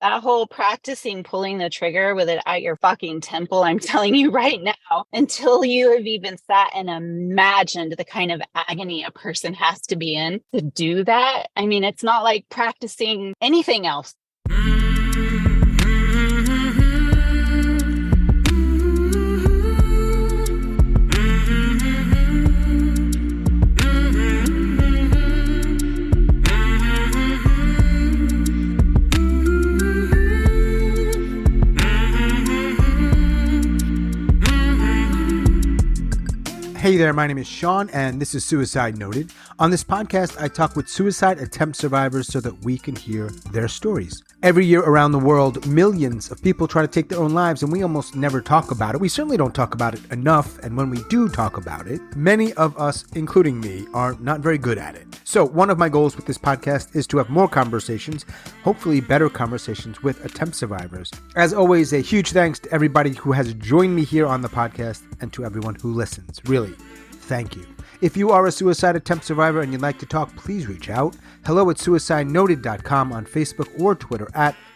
That whole practicing pulling the trigger with it at your fucking temple, I'm telling you right now, until you have even sat and imagined the kind of agony a person has to be in to do that. I mean, it's not like practicing anything else. Hey there, my name is Sean, and this is Suicide Noted. On this podcast, I talk with suicide attempt survivors so that we can hear their stories. Every year around the world, millions of people try to take their own lives, and we almost never talk about it. We certainly don't talk about it enough, and when we do talk about it, many of us, including me, are not very good at it. So one of my goals with this podcast is to have more conversations, hopefully better conversations with attempt survivors. As always, a huge thanks to everybody who has joined me here on the podcast and to everyone who listens. Really, thank you. If you are a suicide attempt survivor and you'd like to talk, please reach out. hello@suicidenoted.com on Facebook or Twitter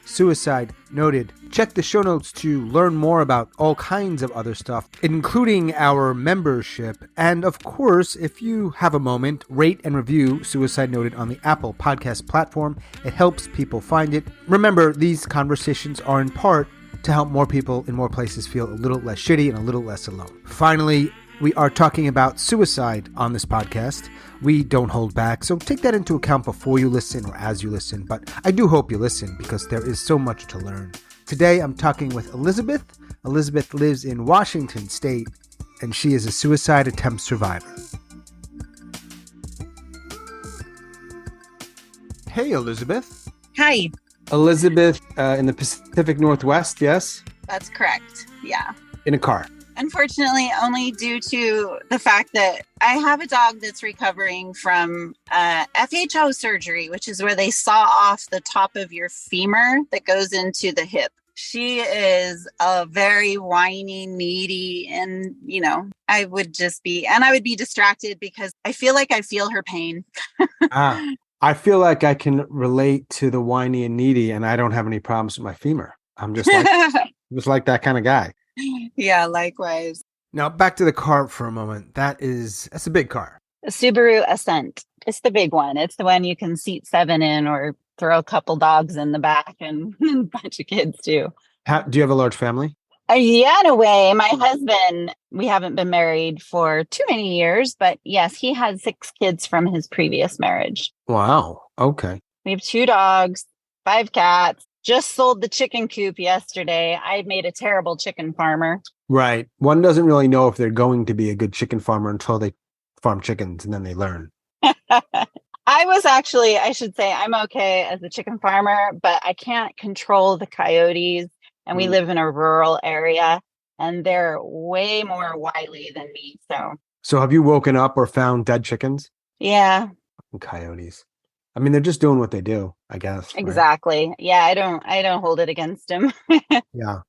@suicidenoted. Check the show notes to learn more about all kinds of other stuff, including our membership. And of course, if you have a moment, rate and review Suicide Noted on the Apple Podcast platform. It helps people find it. Remember, these conversations are in part to help more people in more places feel a little less shitty and a little less alone. Finally, we are talking about suicide on this podcast. We don't hold back, so take that into account before you listen or as you listen, but I do hope you listen because there is so much to learn. Today, I'm talking with Elizabeth. Elizabeth lives in Washington State, and she is a suicide attempt survivor. Hey, Elizabeth. Hi. Elizabeth in the Pacific Northwest, yes? That's correct. Yeah. In a car. Unfortunately, only due to the fact that I have a dog that's recovering from FHO surgery, which is where they saw off the top of your femur that goes into the hip. She is a very whiny, needy, and, I would be distracted because I feel like I feel her pain. I feel like I can relate to the whiny and needy, and I don't have any problems with my femur. I'm just like that kind of guy. Yeah, likewise. Now, back to the car for a moment. That's a big car. A Subaru Ascent. It's the big one. It's the one you can seat 7 in or throw a couple dogs in the back and a bunch of kids too. Do you have a large family? Yeah, in a way. My husband, we haven't been married for too many years, but yes, he had 6 kids from his previous marriage. Wow. Okay. We have 2 dogs, 5 cats. Just sold the chicken coop yesterday. I made a terrible chicken farmer. Right. One doesn't really know if they're going to be a good chicken farmer until they farm chickens and then they learn. I should say I'm okay as a chicken farmer, but I can't control the coyotes. And we live in a rural area and they're way more wily than me. So have you woken up or found dead chickens? Yeah. Coyotes. I mean, they're just doing what they do, I guess. Exactly. Right? Yeah, I don't hold it against them. Yeah.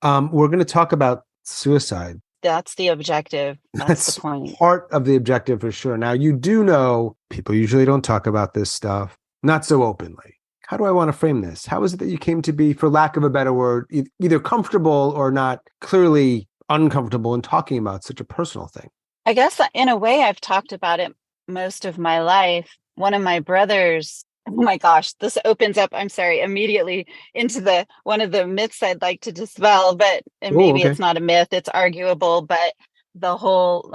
We're going to talk about suicide. That's the objective. That's the point. Part of the objective for sure. Now, you do know people usually don't talk about this stuff, not so openly. How do I want to frame this? How is it that you came to be, for lack of a better word, either comfortable or not clearly uncomfortable in talking about such a personal thing? I guess in a way, I've talked about it most of my life. One of my brothers, oh my gosh, this opens up, immediately into one of the myths I'd like to dispel, but It's not a myth, it's arguable, but the whole,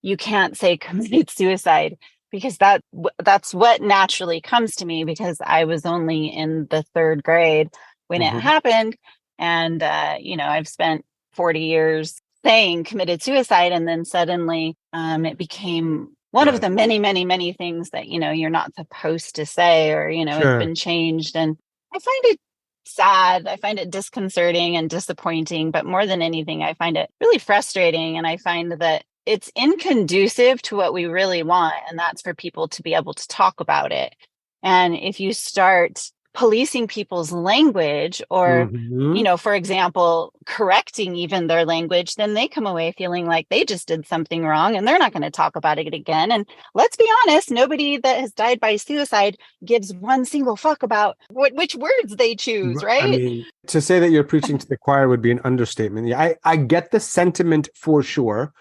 you can't say committed suicide because that's what naturally comes to me because I was only in the 3rd grade when it happened. And, I've spent 40 years saying committed suicide. And then suddenly it became one of the many, many, many things that, you're not supposed to say or, It's been changed. And I find it sad. I find it disconcerting and disappointing. But more than anything, I find it really frustrating. And I find that it's inconducive to what we really want. And that's for people to be able to talk about it. And if you start policing people's language or, Mm-hmm. for example, correcting even their language, then they come away feeling like they just did something wrong and they're not going to talk about it again. And let's be honest, nobody that has died by suicide gives one single fuck about which words they choose, I right? mean, to say that you're preaching to the choir would be an understatement. Yeah, I get the sentiment for sure.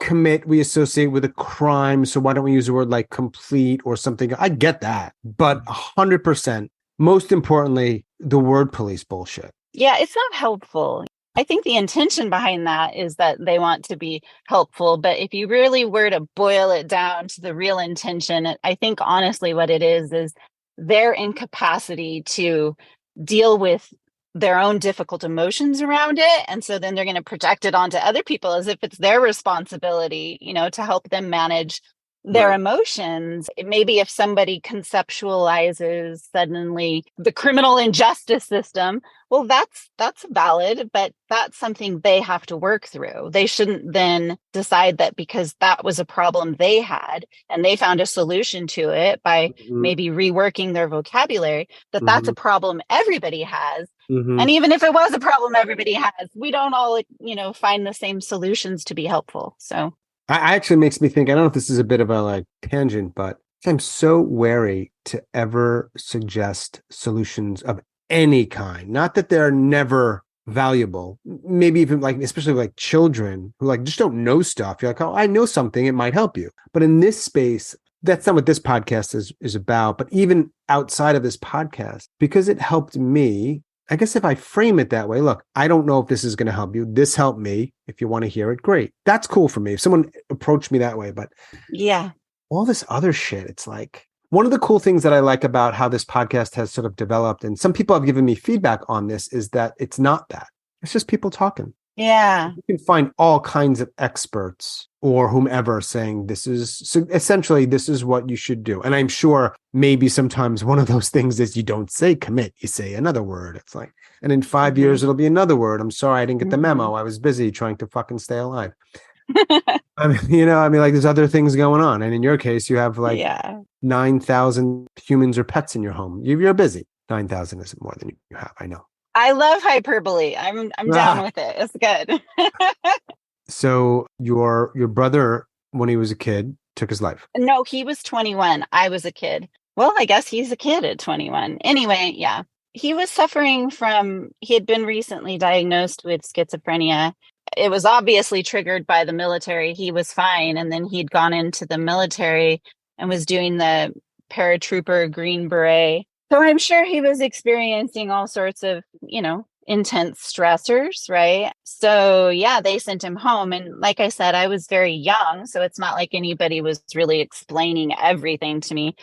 Commit, we associate with a crime. So why don't we use a word like complete or something? I get that. But 100%, most importantly, the word police bullshit. Yeah, it's not helpful. I think the intention behind that is that they want to be helpful. But if you really were to boil it down to the real intention, I think honestly what it is their incapacity to deal with their own difficult emotions around it. And so then they're going to project it onto other people as if it's their responsibility, to help them manage their Right. emotions. Maybe if somebody conceptualizes suddenly the criminal injustice system, well, that's valid, but that's something they have to work through. They shouldn't then decide that because that was a problem they had and they found a solution to it by Mm-hmm. maybe reworking their vocabulary, that's Mm-hmm. a problem everybody has. Mm-hmm. And even if it was a problem everybody has, we don't all, find the same solutions to be helpful. So I actually makes me think, I don't know if this is a bit of a like tangent, but I'm so wary to ever suggest solutions of any kind. Not that they're never valuable. Maybe even like, especially like children who like just don't know stuff. You're like, oh, I know something, it might help you. But in this space, that's not what this podcast is about. But even outside of this podcast, because it helped me, I guess if I frame it that way, look, I don't know if this is going to help you. This helped me. If you want to hear it, great. That's cool for me. If someone approached me that way, but yeah. all this other shit, it's like one of the cool things that I like about how this podcast has sort of developed, and some people have given me feedback on this, is that it's not that. It's just people talking. Yeah. You can find all kinds of experts or whomever saying this is what you should do. And I'm sure maybe sometimes one of those things is you don't say commit, you say another word. It's like, and in 5 years, it'll be another word. I'm sorry, I didn't get the memo. I was busy trying to fucking stay alive. I mean, like there's other things going on. And in your case, you have like 9,000 humans or pets in your home. You're busy. 9,000 isn't more than you have. I know. I love hyperbole. I'm down with it. It's good. So your brother, when he was a kid, took his life. No, he was 21. I was a kid. Well, I guess he's a kid at 21. Anyway, yeah. He was suffering he had been recently diagnosed with schizophrenia. It was obviously triggered by the military. He was fine. And then he'd gone into the military and was doing the paratrooper Green Beret. So I'm sure he was experiencing all sorts of, intense stressors, right? So yeah, they sent him home. And like I said, I was very young. So it's not like anybody was really explaining everything to me.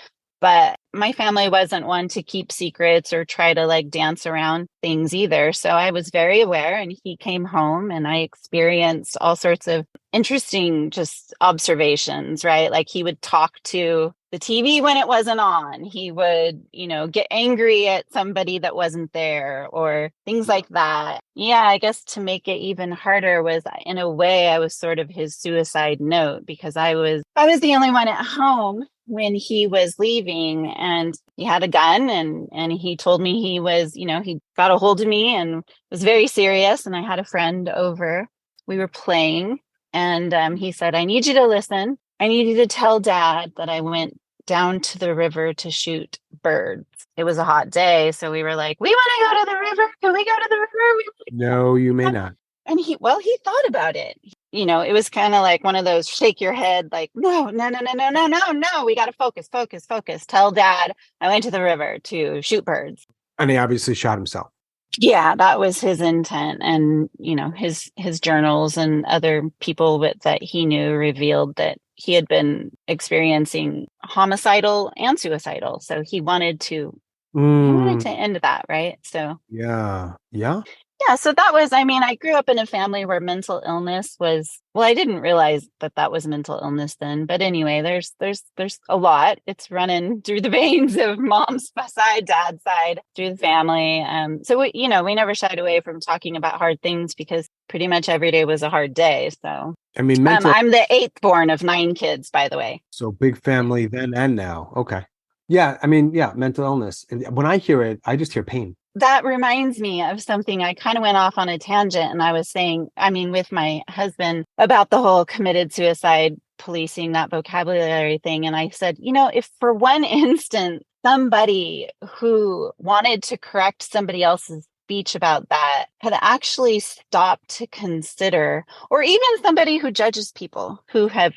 But my family wasn't one to keep secrets or try to like dance around things either. So I was very aware, and he came home and I experienced all sorts of interesting just observations, right? Like he would talk to the TV when it wasn't on. He would, get angry at somebody that wasn't there or things like that. Yeah, I guess to make it even harder was in a way I was sort of his suicide note because I was the only one at home when he was leaving, and he had a gun and he told me he was, he got a hold of me and was very serious. And I had a friend over, we were playing, and he said, I need you to listen. I need you to tell Dad that I went down to the river to shoot birds. It was a hot day. So we were like, we want to go to the river. Can we go to the river? No, you may not. And he thought about it. It was kind of like one of those shake your head, like, no. We got to focus. Tell Dad I went to the river to shoot birds. And he obviously shot himself. Yeah, that was his intent. And, his journals and other people that he knew revealed that he had been experiencing homicidal and suicidal. So he wanted to end that, right? So yeah. Yeah, so that was, I grew up in a family where mental illness was, I didn't realize that was mental illness then. But anyway, there's a lot. It's running through the veins of mom's side, dad's side, through the family. So we never shied away from talking about hard things because pretty much every day was a hard day. So I'm the 8th born of 9 kids, by the way. So big family then and now. Okay. Yeah, I mean, yeah, mental illness. And when I hear it, I just hear pain. That reminds me of something. I kind of went off on a tangent and I was saying, I mean, with my husband about the whole committed suicide policing, that vocabulary thing. And I said, if for one instant somebody who wanted to correct somebody else's speech about that had actually stopped to consider, or even somebody who judges people who have,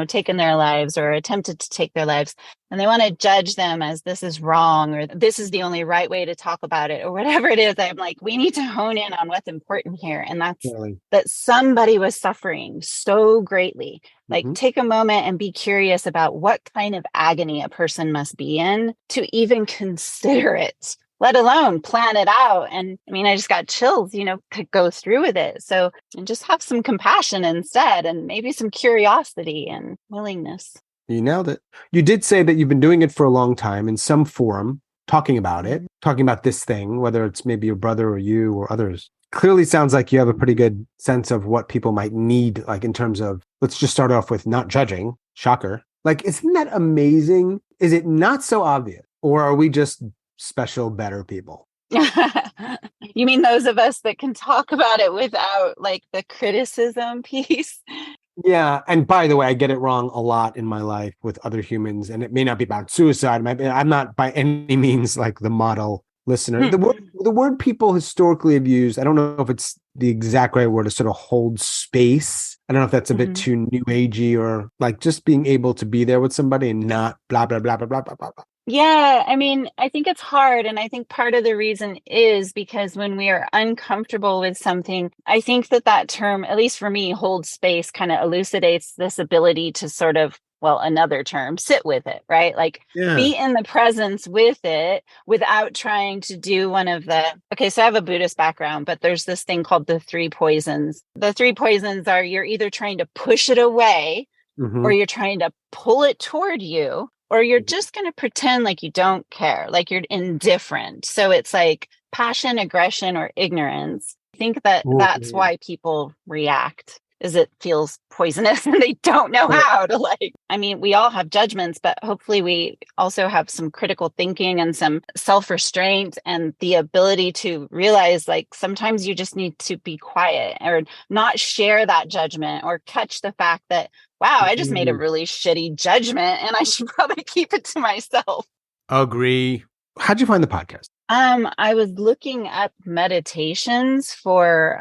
taken their lives or attempted to take their lives, and they want to judge them as this is wrong or this is the only right way to talk about it or whatever it is. I'm like, we need to hone in on what's important here. And that's Really. that somebody was suffering so greatly. Like, Hmm. take a moment and be curious about what kind of agony a person must be in to even consider it, let alone plan it out. And I mean, I just got chills, to go through with it. So, and just have some compassion instead, and maybe some curiosity and willingness. You nailed it. You did say that you've been doing it for a long time in some forum, talking about it, talking about this thing, whether it's maybe your brother or you or others. Clearly sounds like you have a pretty good sense of what people might need, like in terms of, let's just start off with not judging. Shocker. Like, isn't that amazing? Is it not so obvious? Or are we just special, better people? You mean those of us that can talk about it without like the criticism piece? Yeah. And by the way, I get it wrong a lot in my life with other humans, and it may not be about suicide. I'm not by any means like the model listener. The word people historically have used, I don't know if it's the exact right word, to sort of hold space. I don't know if that's a bit too new agey, or like just being able to be there with somebody and not blah, blah, blah, blah, blah, blah, blah. Yeah, I mean, I think it's hard. And I think part of the reason is because when we are uncomfortable with something, I think that term, at least for me, hold space, kind of elucidates this ability to sort of, well, another term, sit with it, right? Like, Yeah. be in the presence with it without trying to do one of okay, so I have a Buddhist background, but there's this thing called the three poisons. The three poisons are, you're either trying to push it away, or Hmm. you're trying to pull it toward you, or you're just going to pretend like you don't care, like you're indifferent. So it's like passion, aggression, or ignorance. I think that that's why people react, is it feels poisonous and they don't know how to, like, I mean, we all have judgments, but hopefully we also have some critical thinking and some self-restraint and the ability to realize, like, sometimes you just need to be quiet or not share that judgment, or catch the fact that, wow, I just made a really shitty judgment and I should probably keep it to myself. Agree. How'd you find the podcast? I was looking up meditations for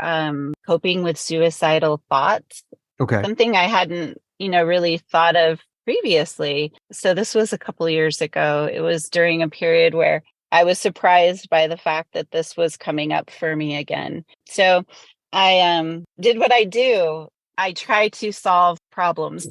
coping with suicidal thoughts, Okay. something I hadn't, really thought of previously. So this was a couple of years ago. It was during a period where I was surprised by the fact that this was coming up for me again. So I did what I do. I try to solve problems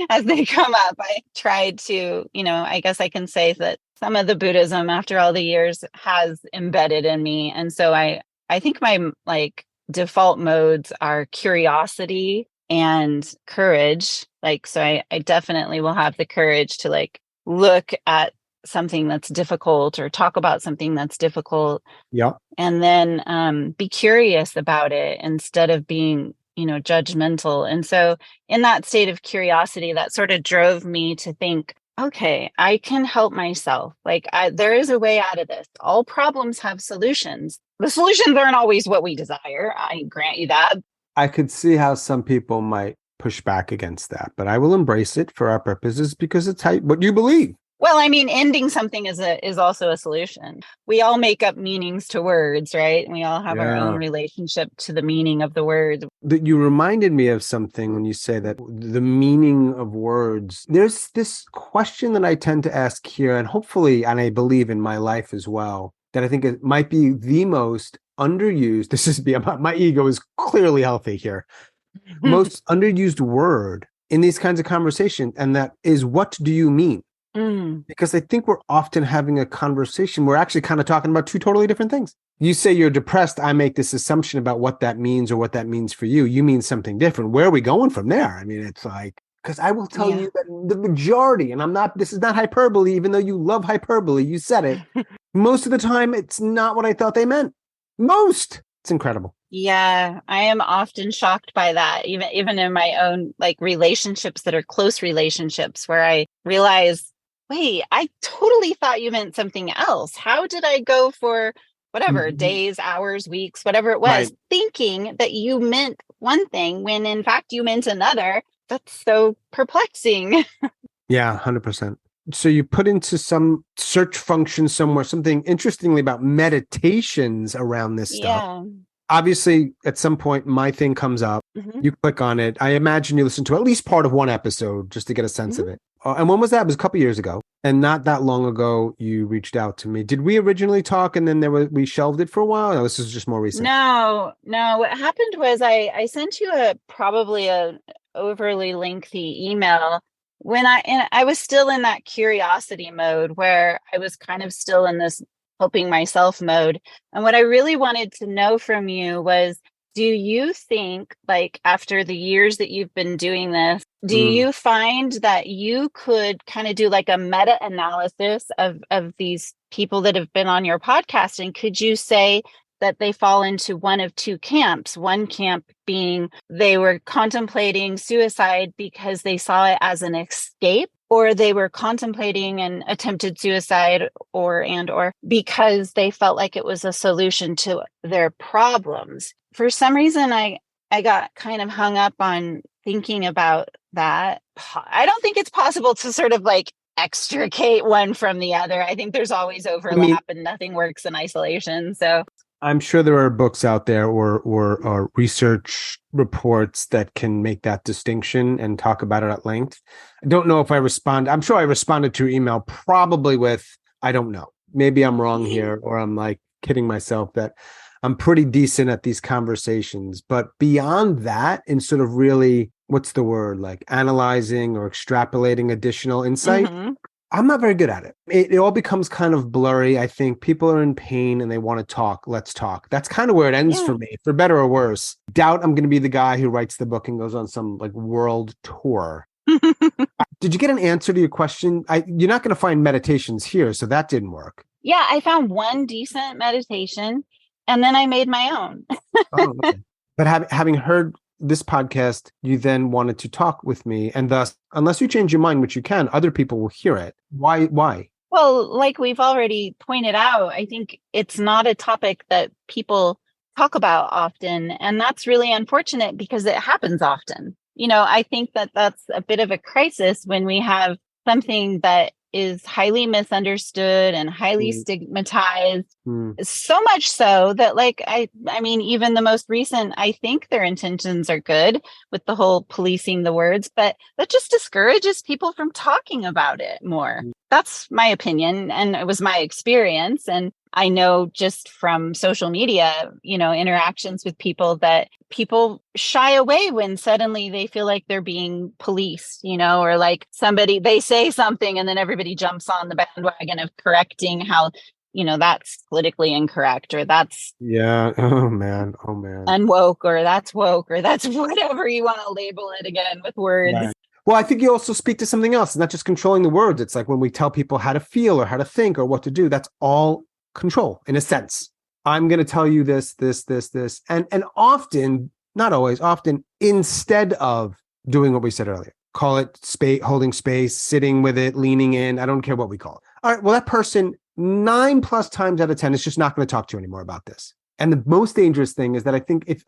as they come up. I tried to, I guess I can say that some of the Buddhism after all the years has embedded in me. And so I think my like default modes are curiosity and courage. Like, so I definitely will have the courage to like look at something that's difficult or talk about something that's difficult. Yeah. And then be curious about it instead of being, judgmental. And so in that state of curiosity, that sort of drove me to think, okay, I can help myself. Like, there is a way out of this. All problems have solutions. The solutions aren't always what we desire. I grant you that. I could see how some people might push back against that, but I will embrace it for our purposes because it's what you believe. Well, I mean, ending something is also a solution. We all make up meanings to words, right? We all have our own relationship to the meaning of the words. That you reminded me of something when you say that the meaning of words. There's this question that I tend to ask here, and hopefully, and I believe in my life as well, that I think it might be the most underused. This is my ego is clearly healthy here. Most underused word in these kinds of conversations, and that is, what do you mean? Because I think we're often having a conversation. We're actually kind of talking about two totally different things. You say you're depressed. I make this assumption about what that means or what that means for you. You mean something different. Where are we going from there? I mean, it's like, because I will tell you that the majority, and this is not hyperbole, even though you love hyperbole, you said it. Most of the time, it's not what I thought they meant. It's incredible. Yeah, I am often shocked by that, even in my own like relationships that are close relationships, where I realize wait, I totally thought you meant something else. How did I go for whatever, Mhm. days, hours, weeks, whatever it was, Right. thinking that you meant one thing when in fact you meant another? That's so perplexing. Yeah, 100%. So you put into some search function somewhere something interestingly about meditations around this stuff. Yeah. Obviously, at some point, my thing comes up. Hmm. You click on it. I imagine you listen to at least part of one episode just to get a sense of Hmm. it. And when was that? It was a couple years ago, and not that long ago, you reached out to me. Did we originally talk, and then we shelved it for a while? No, this is just more recent. No, no. What happened was I sent you a probably a overly lengthy email when I was still in that curiosity mode where I was kind of still in this helping myself mode. And what I really wanted to know from you was, do you think, like, after the years that you've been doing this, do Mm, you find that you could kind of do like a meta-analysis of these people that have been on your podcast? And could you say that they fall into one of two camps? One camp being they were contemplating suicide because they saw it as an escape, or they were contemplating an attempted suicide or because they felt like it was a solution to their problems. For some reason, I got kind of hung up on thinking about that. I don't think it's possible to sort of like extricate one from the other. I think there's always I mean, overlap and nothing works in isolation. So, I'm sure there are books out there or research reports that can make that distinction and talk about it at length. I don't know if I respond. I'm sure I responded to your email probably with, I don't know. Maybe I'm wrong here, or I'm like kidding myself that I'm pretty decent at these conversations. But beyond that, in sort of really, what's the word, like analyzing or extrapolating additional insight, mhm. I'm not very good at it. It all becomes kind of blurry. I think people are in pain and they want to talk. Let's talk. That's kind of where it ends Yeah. for me, for better or worse. Doubt I'm going to be the guy who writes the book and goes on some like world tour. Did you get an answer to your question? You're not going to find meditations here, so that didn't work. Yeah, I found one decent meditation and then I made my own. Oh, okay. But having heard this podcast, you then wanted to talk with me, and thus, unless you change your mind, which you can, other people will hear it. Why? Why? Well, like we've already pointed out, I think it's not a topic that people talk about often. And that's really unfortunate because it happens often. I think that that's a bit of a crisis when we have something that is highly misunderstood and highly Mm, stigmatized. mm, So much so that, like, I mean, even the most recent, I think their intentions are good with the whole policing the words, but that just discourages people from talking about it more. mm. That's my opinion, and it was my experience. And I know just from social media, interactions with people, that people shy away when suddenly they feel like they're being policed, or like somebody, they say something and then everybody jumps on the bandwagon of correcting how, that's politically incorrect, or that's Yeah. Oh man. Oh man. unwoke, or that's woke, or that's whatever you want to label it again with words. Right. Well, I think you also speak to something else, not just controlling the words. It's like when we tell people how to feel or how to think or what to do, that's all control in a sense. I'm going to tell you this, this, this, this. And often, not always, often instead of doing what we said earlier, call it space, holding space, sitting with it, leaning in. I don't care what we call it. All right. Well, that person 9+ times out of 10 is just not going to talk to you anymore about this. And the most dangerous thing is that I think if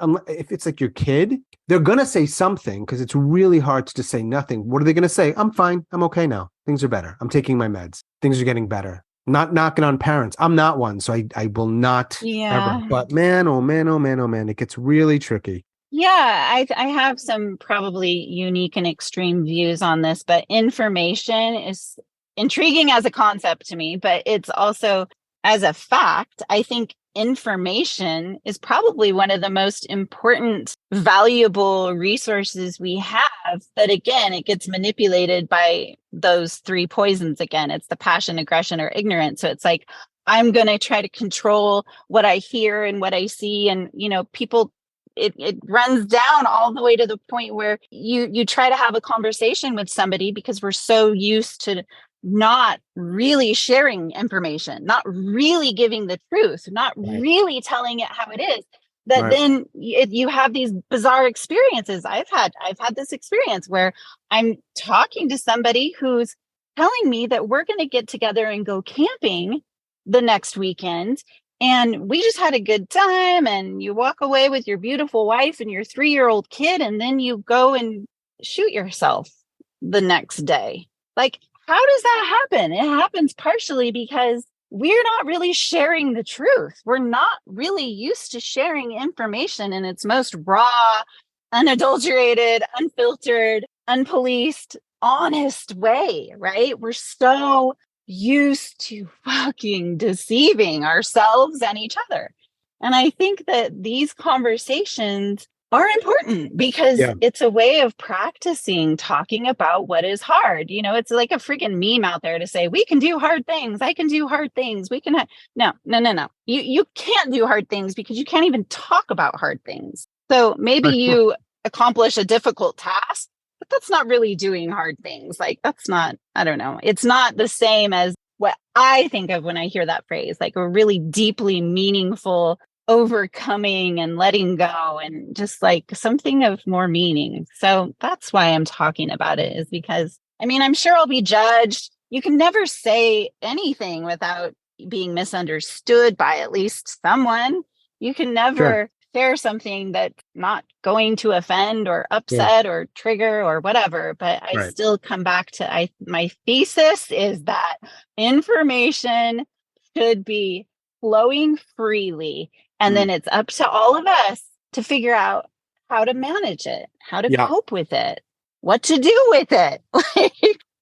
it's like your kid, they're going to say something because it's really hard to just say nothing. What are they going to say? I'm fine. I'm okay now. Things are better. I'm taking my meds. Things are getting better. Not knocking on parents. I'm not one. So I will not ever. Yeah. But man, oh man, oh man, oh man, it gets really tricky. Yeah, I have some probably unique and extreme views on this, but information is intriguing as a concept to me, but it's also, as a fact, I think information is probably one of the most important, valuable resources we have. But again, it gets manipulated by those three poisons again. It's the passion, aggression, or ignorance. So it's like, I'm going to try to control what I hear and what I see. And, people, it runs down all the way to the point where you try to have a conversation with somebody because we're so used to not really sharing information, not really giving the truth, not Right. really telling it how it is, that Right. then you have these bizarre experiences. I've had this experience where I'm talking to somebody who's telling me that we're going to get together and go camping the next weekend. And we just had a good time. And you walk away with your beautiful wife and your 3-year-old kid, and then you go and shoot yourself the next day. Like, how does that happen? It happens partially because we're not really sharing the truth. We're not really used to sharing information in its most raw, unadulterated, unfiltered, unpoliced, honest way, right? We're so used to fucking deceiving ourselves and each other. And I think that these conversations are important because it's a way of practicing talking about what is hard. You know, it's like a freaking meme out there to say, we can do hard things. I can do hard things. We can. No. You can't do hard things because you can't even talk about hard things. So maybe you accomplish a difficult task, but that's not really doing hard things. Like, that's not, I don't know. It's not the same as what I think of when I hear that phrase, like a really deeply meaningful overcoming and letting go, and just like something of more meaning. So that's why I'm talking about it, is because, I mean, I'm sure I'll be judged. You can never say anything without being misunderstood by at least someone. You can never share something that's not going to offend or upset or trigger or whatever. But I still come back to my thesis is that information should be flowing freely. And then it's up to all of us to figure out how to manage it, how to cope with it, what to do with it.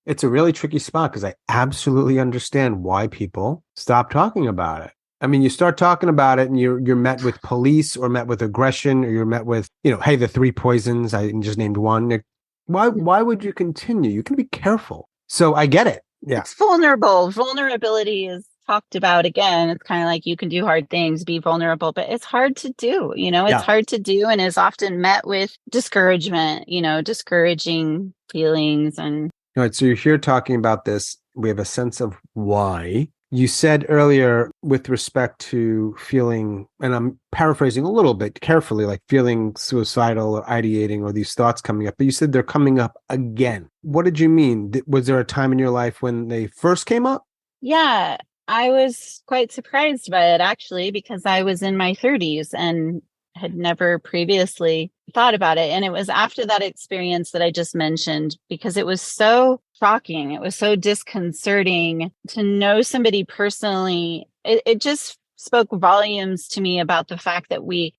It's a really tricky spot because I absolutely understand why people stop talking about it. I mean, you start talking about it and you're met with police or met with aggression, or you're met with, hey, the 3 poisons. I just named one. Why would you continue? You can be careful. So I get it. Yeah. It's vulnerable. Vulnerability is talked about again. It's kind of like, you can do hard things, be vulnerable, but it's hard to do. It's hard to do, and is often met with discouragement, discouraging feelings. And all right, so you're here talking about this. We have a sense of why. You said earlier, with respect to feeling, and I'm paraphrasing a little bit carefully, like feeling suicidal or ideating or these thoughts coming up, but you said they're coming up again. What did you mean? Was there a time in your life when they first came up? Yeah, I was quite surprised by it, actually, because I was in my 30s and had never previously thought about it. And it was after that experience that I just mentioned, because it was so shocking. It was so disconcerting to know somebody personally. It just spoke volumes to me about the fact that we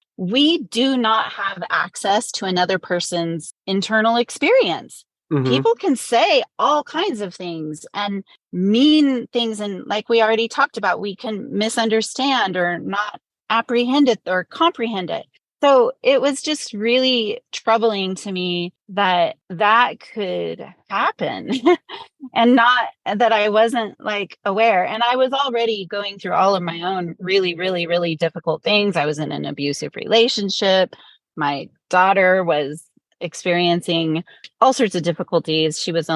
do not have access to another person's internal experience. Mm-hmm. People can say all kinds of things and mean things. And like we already talked about, we can misunderstand or not apprehend it or comprehend it. So it was just really troubling to me that could happen and not that I wasn't like aware. And I was already going through all of my own really, really, really difficult things. I was in an abusive relationship. My daughter was experiencing all sorts of difficulties. She was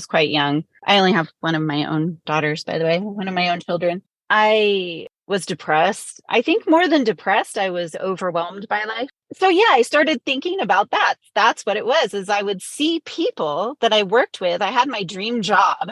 quite young. I only have one of my own daughters, by the way, one of my own children. I was depressed. I think more than depressed, I was overwhelmed by life. So yeah, I started thinking about that. That's what it was, is I would see people that I worked with. I had my dream job.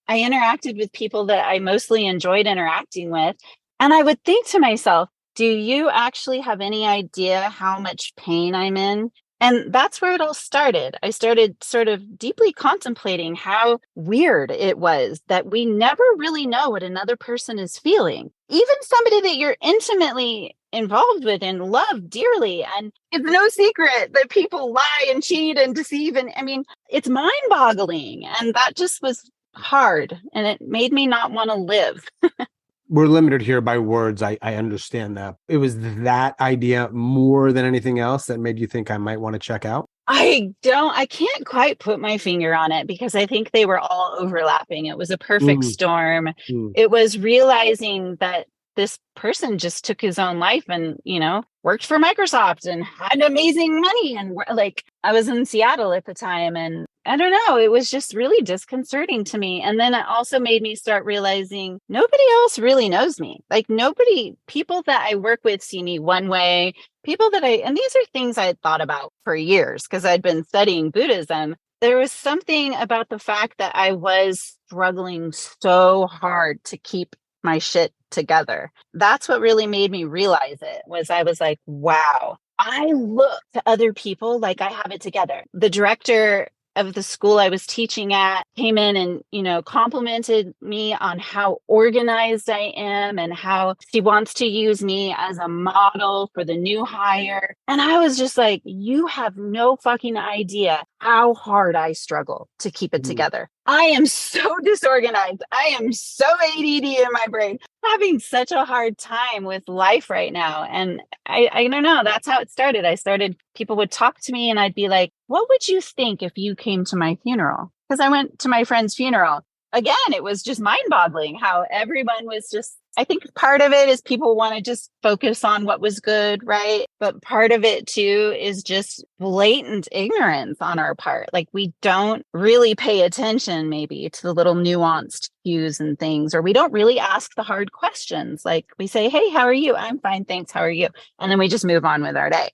I interacted with people that I mostly enjoyed interacting with. And I would think to myself, do you actually have any idea how much pain I'm in? And that's where it all started. I started sort of deeply contemplating how weird it was that we never really know what another person is feeling. Even somebody that you're intimately involved with and love dearly. And it's no secret that people lie and cheat and deceive. And I mean, it's mind-boggling. And that just was hard. And it made me not want to live. We're limited here by words. I understand that. It was that idea more than anything else that made you think I might want to check out? I can't quite put my finger on it, because I think they were all overlapping. It was a perfect storm. It was realizing that this person just took his own life and, worked for Microsoft and had amazing money. And like, I was in Seattle at the time, and I don't know, it was just really disconcerting to me. And then it also made me start realizing nobody else really knows me. Like people that I work with see me one way, and these are things I had thought about for years because I'd been studying Buddhism. There was something about the fact that I was struggling so hard to keep my shit together. That's what really made me realize it. Was I was like, wow, I look to other people like I have it together. The director of the school I was teaching at came in and, complimented me on how organized I am and how she wants to use me as a model for the new hire. And I was just like, you have no fucking idea how hard I struggle to keep it together. I am so disorganized. I am so ADD in my brain, having such a hard time with life right now. And I don't know. That's how it started. People would talk to me and I'd be like, what would you think if you came to my funeral? Because I went to my friend's funeral. Again, it was just mind boggling how everyone was just, I think part of it is people want to just focus on what was good, right? But part of it too is just blatant ignorance on our part. Like we don't really pay attention maybe to the little nuanced cues and things, or we don't really ask the hard questions. Like we say, hey, how are you? I'm fine, thanks. How are you? And then we just move on with our day.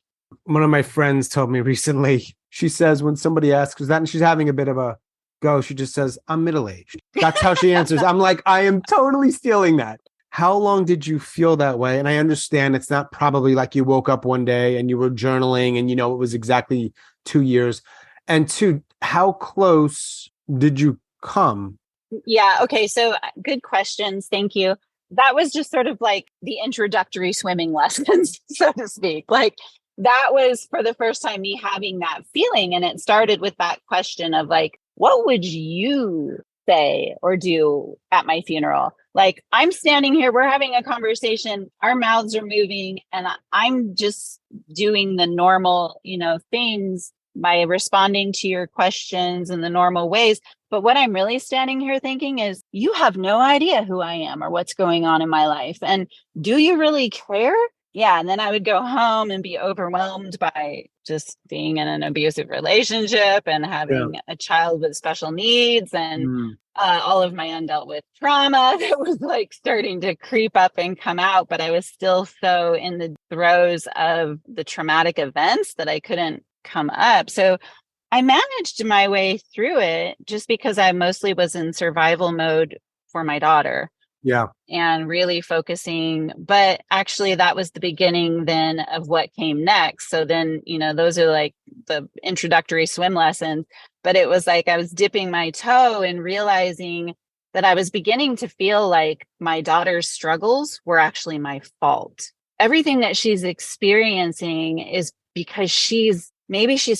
One of my friends told me recently, she says when somebody asks that and she's having a bit of a go, she just says, I'm middle-aged. That's how she answers. I'm like, I am totally stealing that. How long did you feel that way? And I understand it's not probably like you woke up one day and you were journaling and, it was exactly 2 years. And two, how close did you come? Yeah. Okay. So good questions. Thank you. That was just sort of like the introductory swimming lessons, so to speak. Like that was for the first time me having that feeling. And it started with that question of like, what would you say or do at my funeral? Like I'm standing here, we're having a conversation, our mouths are moving, and I'm just doing the normal, things by responding to your questions in the normal ways. But what I'm really standing here thinking is, you have no idea who I am or what's going on in my life. And do you really care? Yeah. And then I would go home and be overwhelmed by just being in an abusive relationship and having a child with special needs and all of my undealt with trauma that was like starting to creep up and come out. But I was still so in the throes of the traumatic events that I couldn't come up. So I managed my way through it just because I mostly was in survival mode for my daughter. Yeah. And really focusing, but actually that was the beginning then of what came next. So then, those are like the introductory swim lessons, but it was like I was dipping my toe and realizing that I was beginning to feel like my daughter's struggles were actually my fault. Everything that she's experiencing is because she's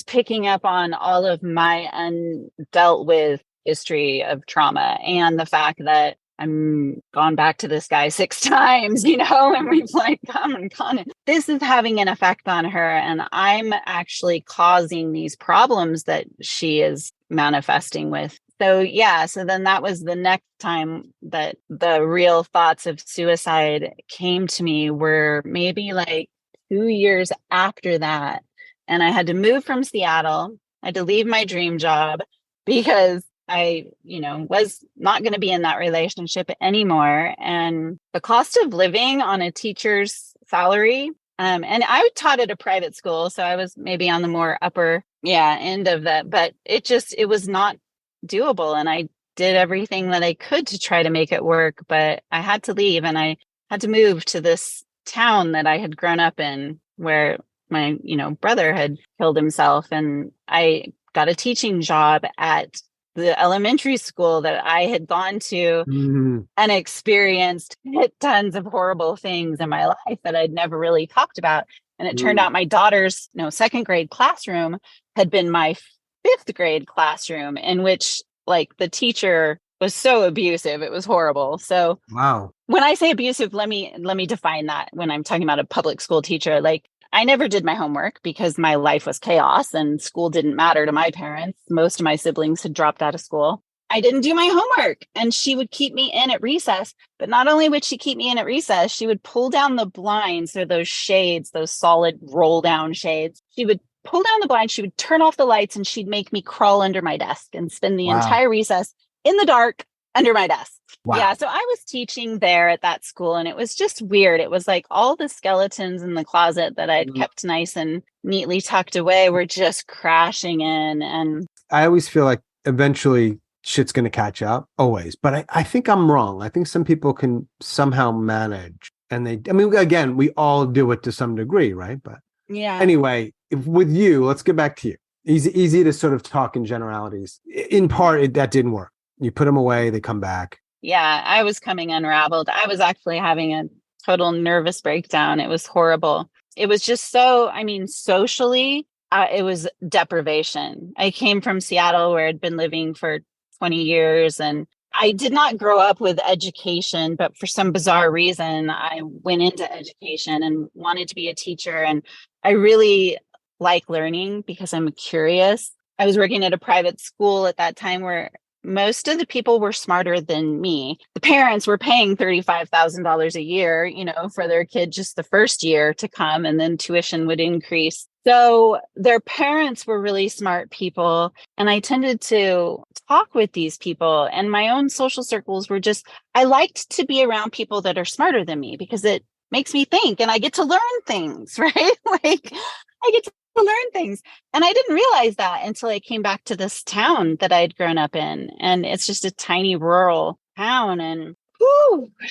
picking up on all of my undealt with history of trauma and the fact that I'm gone back to this guy 6 times, and we've like come and gone. This is having an effect on her. And I'm actually causing these problems that she is manifesting with. So, yeah. So then that was the next time that the real thoughts of suicide came to me, were maybe like 2 years after that. And I had to move from Seattle. I had to leave my dream job because I, was not going to be in that relationship anymore. And the cost of living on a teacher's salary, and I taught at a private school, so I was maybe on the more upper, end of that, but it was not doable. And I did everything that I could to try to make it work, but I had to leave and I had to move to this town that I had grown up in where my, brother had killed himself. And I got a teaching job at the elementary school that I had gone to and experienced tons of horrible things in my life that I'd never really talked about. And it turned out my daughter's, second grade classroom had been my 5th grade classroom, in which like the teacher was so abusive. It was horrible. So wow. When I say abusive, let me define that. When I'm talking about a public school teacher, like I never did my homework because my life was chaos and school didn't matter to my parents. Most of my siblings had dropped out of school. I didn't do my homework and she would keep me in at recess. But not only would she keep me in at recess, she would pull down the blinds, or those shades, those solid roll down shades. She would pull down the blinds, she would turn off the lights, and she'd make me crawl under my desk and spend the entire recess in the dark under my desk. Wow. Yeah. So I was teaching there at that school, and it was just weird. It was like all the skeletons in the closet that I'd kept nice and neatly tucked away were just crashing in. And I always feel like eventually shit's going to catch up, always. But I think I'm wrong. I think some people can somehow manage. And I mean, again, we all do it to some degree, right? But Yeah. anyway, with you, let's get back to you. Easy to sort of talk in generalities. In part, that didn't work. You put them away, they come back. Yeah, I was coming unraveled. I was actually having a total nervous breakdown. It was horrible. It was just so, I mean, socially, it was deprivation. I came from Seattle where I'd been living for 20 years and I did not grow up with education, but for some bizarre reason, I went into education and wanted to be a teacher. And I really like learning because I'm curious. I was working at a private school at that time where most of the people were smarter than me. The parents were paying $35,000 a year, for their kid just the first year to come, and then tuition would increase. So their parents were really smart people. And I tended to talk with these people, and my own social circles were I liked to be around people that are smarter than me because it makes me think and I get to learn things, right? Like I get to learn things. And I didn't realize that until I came back to this town that I'd grown up in. And it's just a tiny rural town. And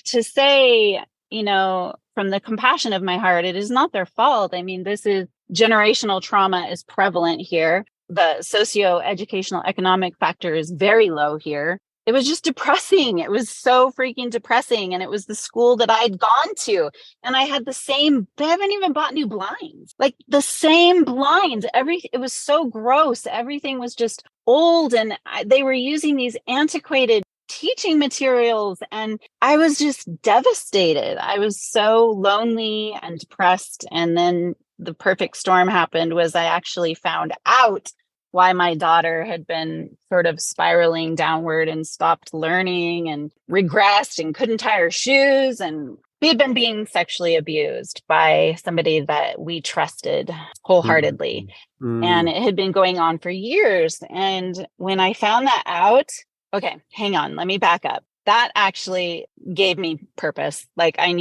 to say, from the compassion of my heart, it is not their fault. I mean, this is generational trauma is prevalent here. The socio-educational economic factor is very low here. It was just depressing. It was so freaking depressing. And it was the school that I'd gone to. And I had they haven't even bought new blinds, like the same blinds. It was so gross. Everything was just old. And they were using these antiquated teaching materials. And I was just devastated. I was so lonely and depressed. And then the perfect storm happened was I actually found out why my daughter had been sort of spiraling downward and stopped learning and regressed and couldn't tie her shoes. And we had been being sexually abused by somebody that we trusted wholeheartedly. Mm-hmm. And it had been going on for years. And when I found that out, okay, hang on, let me back up. That actually gave me purpose. Like I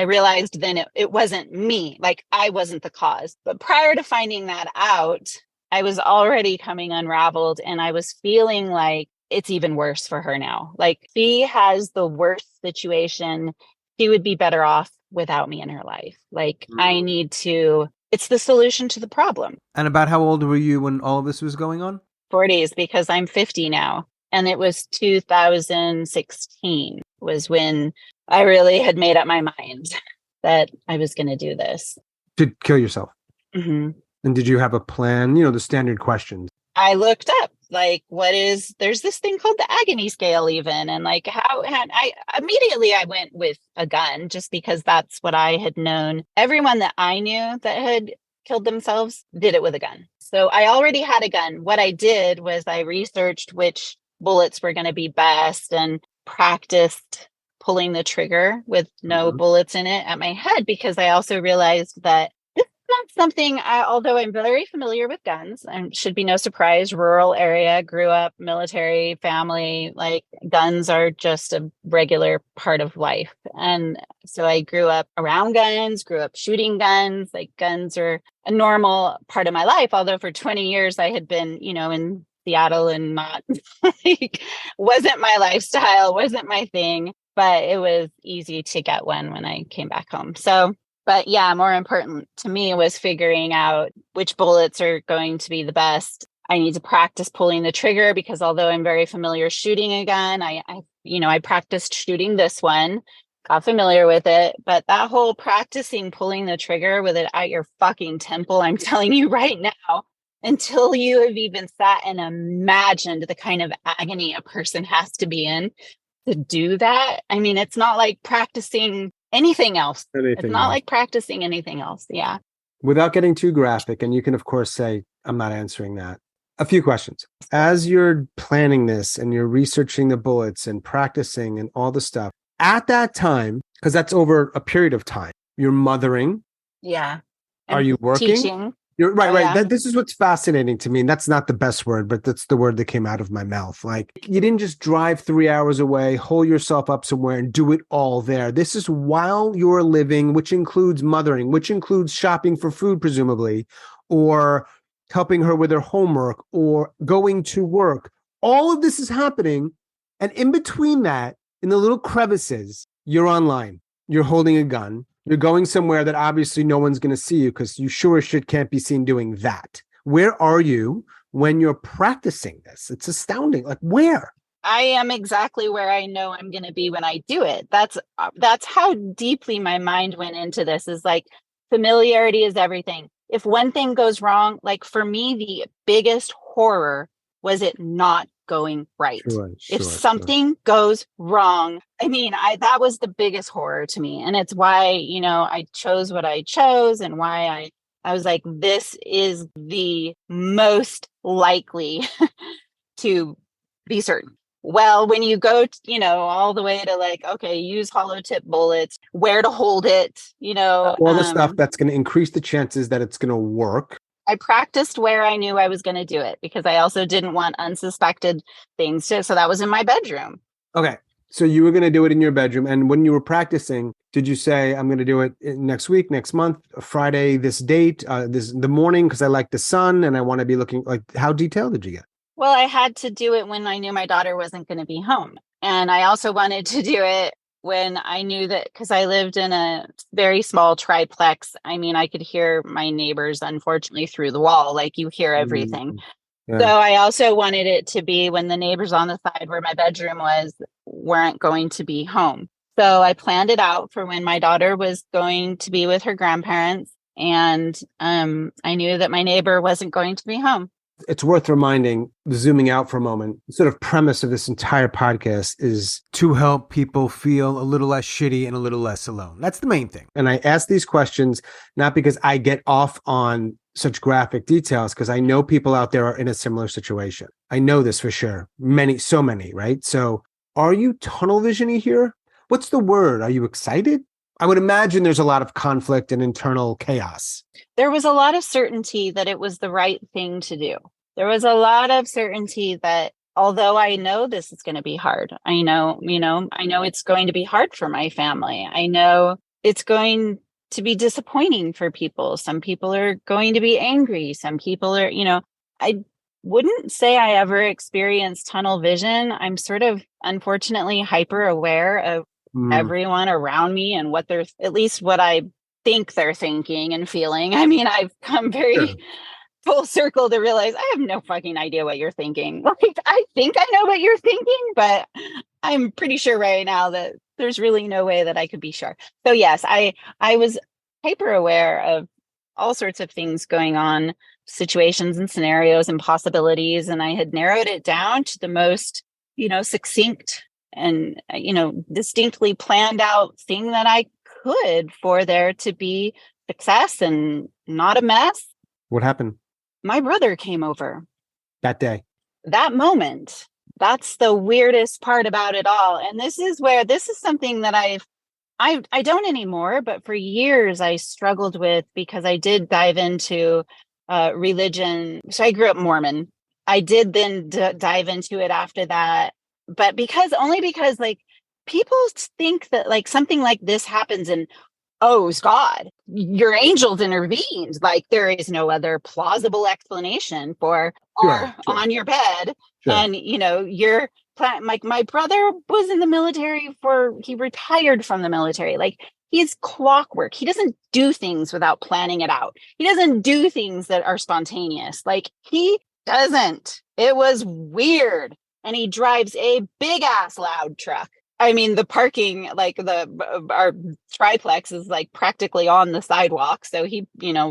realized then it wasn't me, like I wasn't the cause. But prior to finding that out, I was already coming unraveled and I was feeling like it's even worse for her now. Like she has the worst situation. She would be better off without me in her life. Like it's the solution to the problem. And about how old were you when all of this was going on? 40s, because I'm 50 now. And it was 2016 was when I really had made up my mind that I was going to do this. To kill yourself. Mm-hmm. And did you have a plan? The standard questions. I looked up, like, there's this thing called the agony scale even. And like I went with a gun just because that's what I had known. Everyone that I knew that had killed themselves did it with a gun. So I already had a gun. What I did was I researched which bullets were going to be best and practiced pulling the trigger with no bullets in it at my head, because I also realized that this is not something, although I'm very familiar with guns, and should be no surprise, rural area, grew up military family, like guns are just a regular part of life. And so I grew up around guns, grew up shooting guns, like guns are a normal part of my life. Although for 20 years I had been, in Seattle and not wasn't my lifestyle, wasn't my thing, but it was easy to get one when I came back home. So, but yeah, more important to me was figuring out which bullets are going to be the best. I need to practice pulling the trigger because although I'm very familiar shooting a gun, I practiced shooting this one, got familiar with it, but that whole practicing pulling the trigger with it at your fucking temple, I'm telling you right now, until you have even sat and imagined the kind of agony a person has to be in to do that. I mean, it's not like practicing anything else. Like practicing anything else. Yeah. Without getting too graphic, and you can, of course, say, I'm not answering that. A few questions. As you're planning this and you're researching the bullets and practicing and all the stuff, at that time, because that's over a period of time, you're mothering. Yeah. Are you working? Teaching. You're right. Yeah. This is what's fascinating to me. And that's not the best word, but that's the word that came out of my mouth. Like, you didn't just drive 3 hours away, hole yourself up somewhere and do it all there. This is while you're living, which includes mothering, which includes shopping for food, presumably, or helping her with her homework or going to work. All of this is happening. And in between that, in the little crevices, you're online, you're holding a gun, you're going somewhere that obviously no one's going to see you because you sure as shit can't be seen doing that. Where are you when you're practicing this? It's astounding. Like, where? I am exactly where I know I'm going to be when I do it. That's how deeply my mind went into this, is like, familiarity is everything. If one thing goes wrong, like for me, the biggest horror was it not going right. If something goes wrong, I mean, that was the biggest horror to me. And it's why, I chose what I chose, and why I was like, this is the most likely to be certain. Well, when you go, all the way to like, okay, use hollow tip bullets, where to hold it, all the stuff that's going to increase the chances that it's going to work. I practiced where I knew I was going to do it, because I also didn't want unsuspected things. So that was in my bedroom. Okay. So you were going to do it in your bedroom. And when you were practicing, did you say, I'm going to do it next week, next month, Friday, this date, the morning, because I like the sun and I want to be looking like, how detailed did you get? Well, I had to do it when I knew my daughter wasn't going to be home. And I also wanted to do it when I knew that, because I lived in a very small triplex. I mean, I could hear my neighbors, unfortunately, through the wall. Like, you hear everything. Yeah. So I also wanted it to be when the neighbors on the side where my bedroom was weren't going to be home. So I planned it out for when my daughter was going to be with her grandparents. And I knew that my neighbor wasn't going to be home. It's worth reminding, zooming out for a moment, the sort of premise of this entire podcast is to help people feel a little less shitty and a little less alone. That's the main thing. And I ask these questions not because I get off on such graphic details, because I know people out there are in a similar situation. I know this for sure. So many, right? So are you tunnel vision-y here? What's the word? Are you excited? I would imagine there's a lot of conflict and internal chaos. There was a lot of certainty that it was the right thing to do. There was a lot of certainty that, although I know this is going to be hard, I know it's going to be hard for my family. I know it's going to be disappointing for people. Some people are going to be angry. Some people are, I wouldn't say I ever experienced tunnel vision. I'm sort of, unfortunately, hyper aware of everyone around me and what they're, at least what I think they're thinking and feeling. I mean, I've come very full circle to realize I have no fucking idea what you're thinking. Like, I think I know what you're thinking, but I'm pretty sure right now that there's really no way that I could be sure. So yes, I was hyper aware of all sorts of things going on, situations and scenarios and possibilities. And I had narrowed it down to the most, succinct and, distinctly planned out thing that I could for there to be success and not a mess. What happened? My brother came over. That day. That moment. That's the weirdest part about it all. And this is something that I don't anymore, but for years I struggled with, because I did dive into religion. So I grew up Mormon. I did then dive into it after that. But because like people think that like something like this happens and, oh, God, your angels intervened. Like, there is no other plausible explanation for on your bed. Sure. And, you're like, my brother was in the military he retired from the military. Like, he's clockwork. He doesn't do things without planning it out. He doesn't do things that are spontaneous. Like, he doesn't. It was weird. And he drives a big ass loud truck. I mean, the parking, like our triplex is like practically on the sidewalk. So he,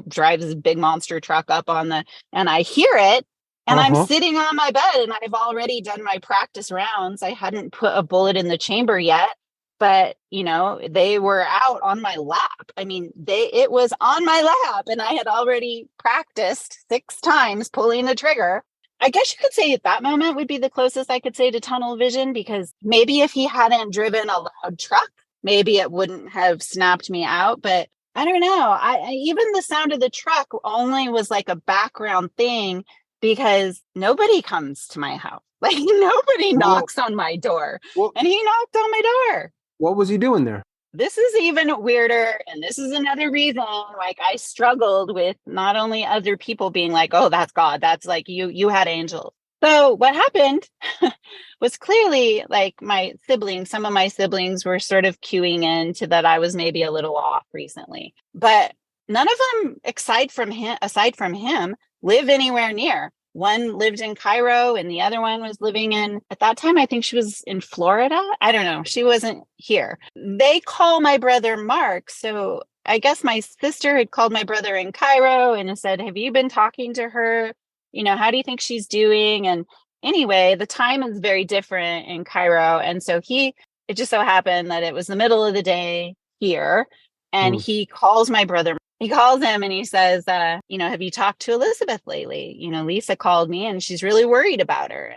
drives his big monster truck up and I hear it, and I'm sitting on my bed, and I've already done my practice rounds. I hadn't put a bullet in the chamber yet, but they were out on my lap. I mean, it was on my lap, and I had already practiced 6 times pulling the trigger. I guess you could say at that moment would be the closest I could say to tunnel vision, because maybe if he hadn't driven a loud truck, maybe it wouldn't have snapped me out. But I don't know. Even the sound of the truck only was like a background thing, because nobody comes to my house. Like, nobody knocks on my door. And he knocked on my door. What was he doing there? this is even weirder. And this is another reason, like, I struggled with not only other people being like, oh, that's God, that's like you had angels. So what happened was clearly like some of my siblings were sort of cueing into that I was maybe a little off recently, but none of them, aside from him, live anywhere near. One lived in Cairo and the other one was living at that time, I think she was in Florida. I don't know. She wasn't here. They call my brother Mark. So I guess my sister had called my brother in Cairo and said, have you been talking to her? How do you think she's doing? And anyway, the time is very different in Cairo. And so it just so happened that it was the middle of the day here. And he calls my brother. He calls him and he says, have you talked to Elizabeth lately? Lisa called me and she's really worried about her.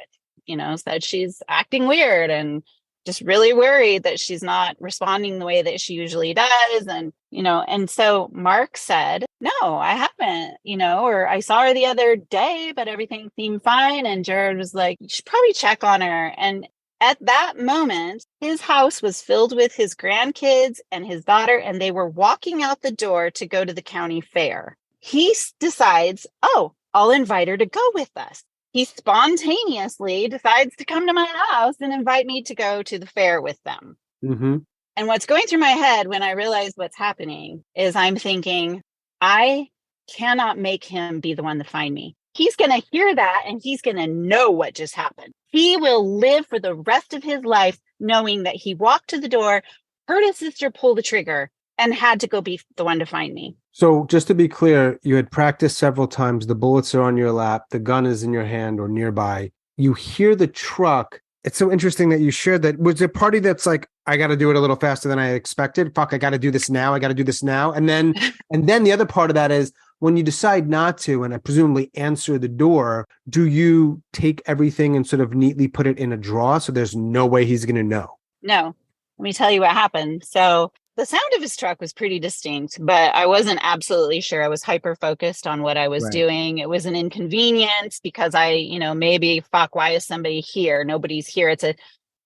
Said she's acting weird and just really worried that she's not responding the way that she usually does. And so Mark said, no, I haven't, or I saw her the other day, but everything seemed fine. And Jared was like, you should probably check on her. And at that moment, his house was filled with his grandkids and his daughter, and they were walking out the door to go to the county fair. He decides, oh, I'll invite her to go with us. He spontaneously decides to come to my house and invite me to go to the fair with them. Mm-hmm. And what's going through my head when I realize what's happening is I'm thinking, I cannot make him be the one to find me. He's going to hear that and he's going to know what just happened. He will live for the rest of his life knowing that he walked to the door, heard his sister pull the trigger, and had to go be the one to find me. So just to be clear, you had practiced several times. The bullets are on your lap. The gun is in your hand or nearby. You hear the truck. It's so interesting that you shared that. Was there a party that's like, I got to do it a little faster than I expected? Fuck, I got to do this now. I got to do this now. And then the other part of that is, when you decide not to, and I presumably answer the door, do you take everything and sort of neatly put it in a drawer so there's no way he's going to know? No. Let me tell you what happened. So the sound of his truck was pretty distinct, but I wasn't absolutely sure. I was hyper focused on what I was doing. It was an inconvenience because maybe, fuck, why is somebody here? Nobody's here.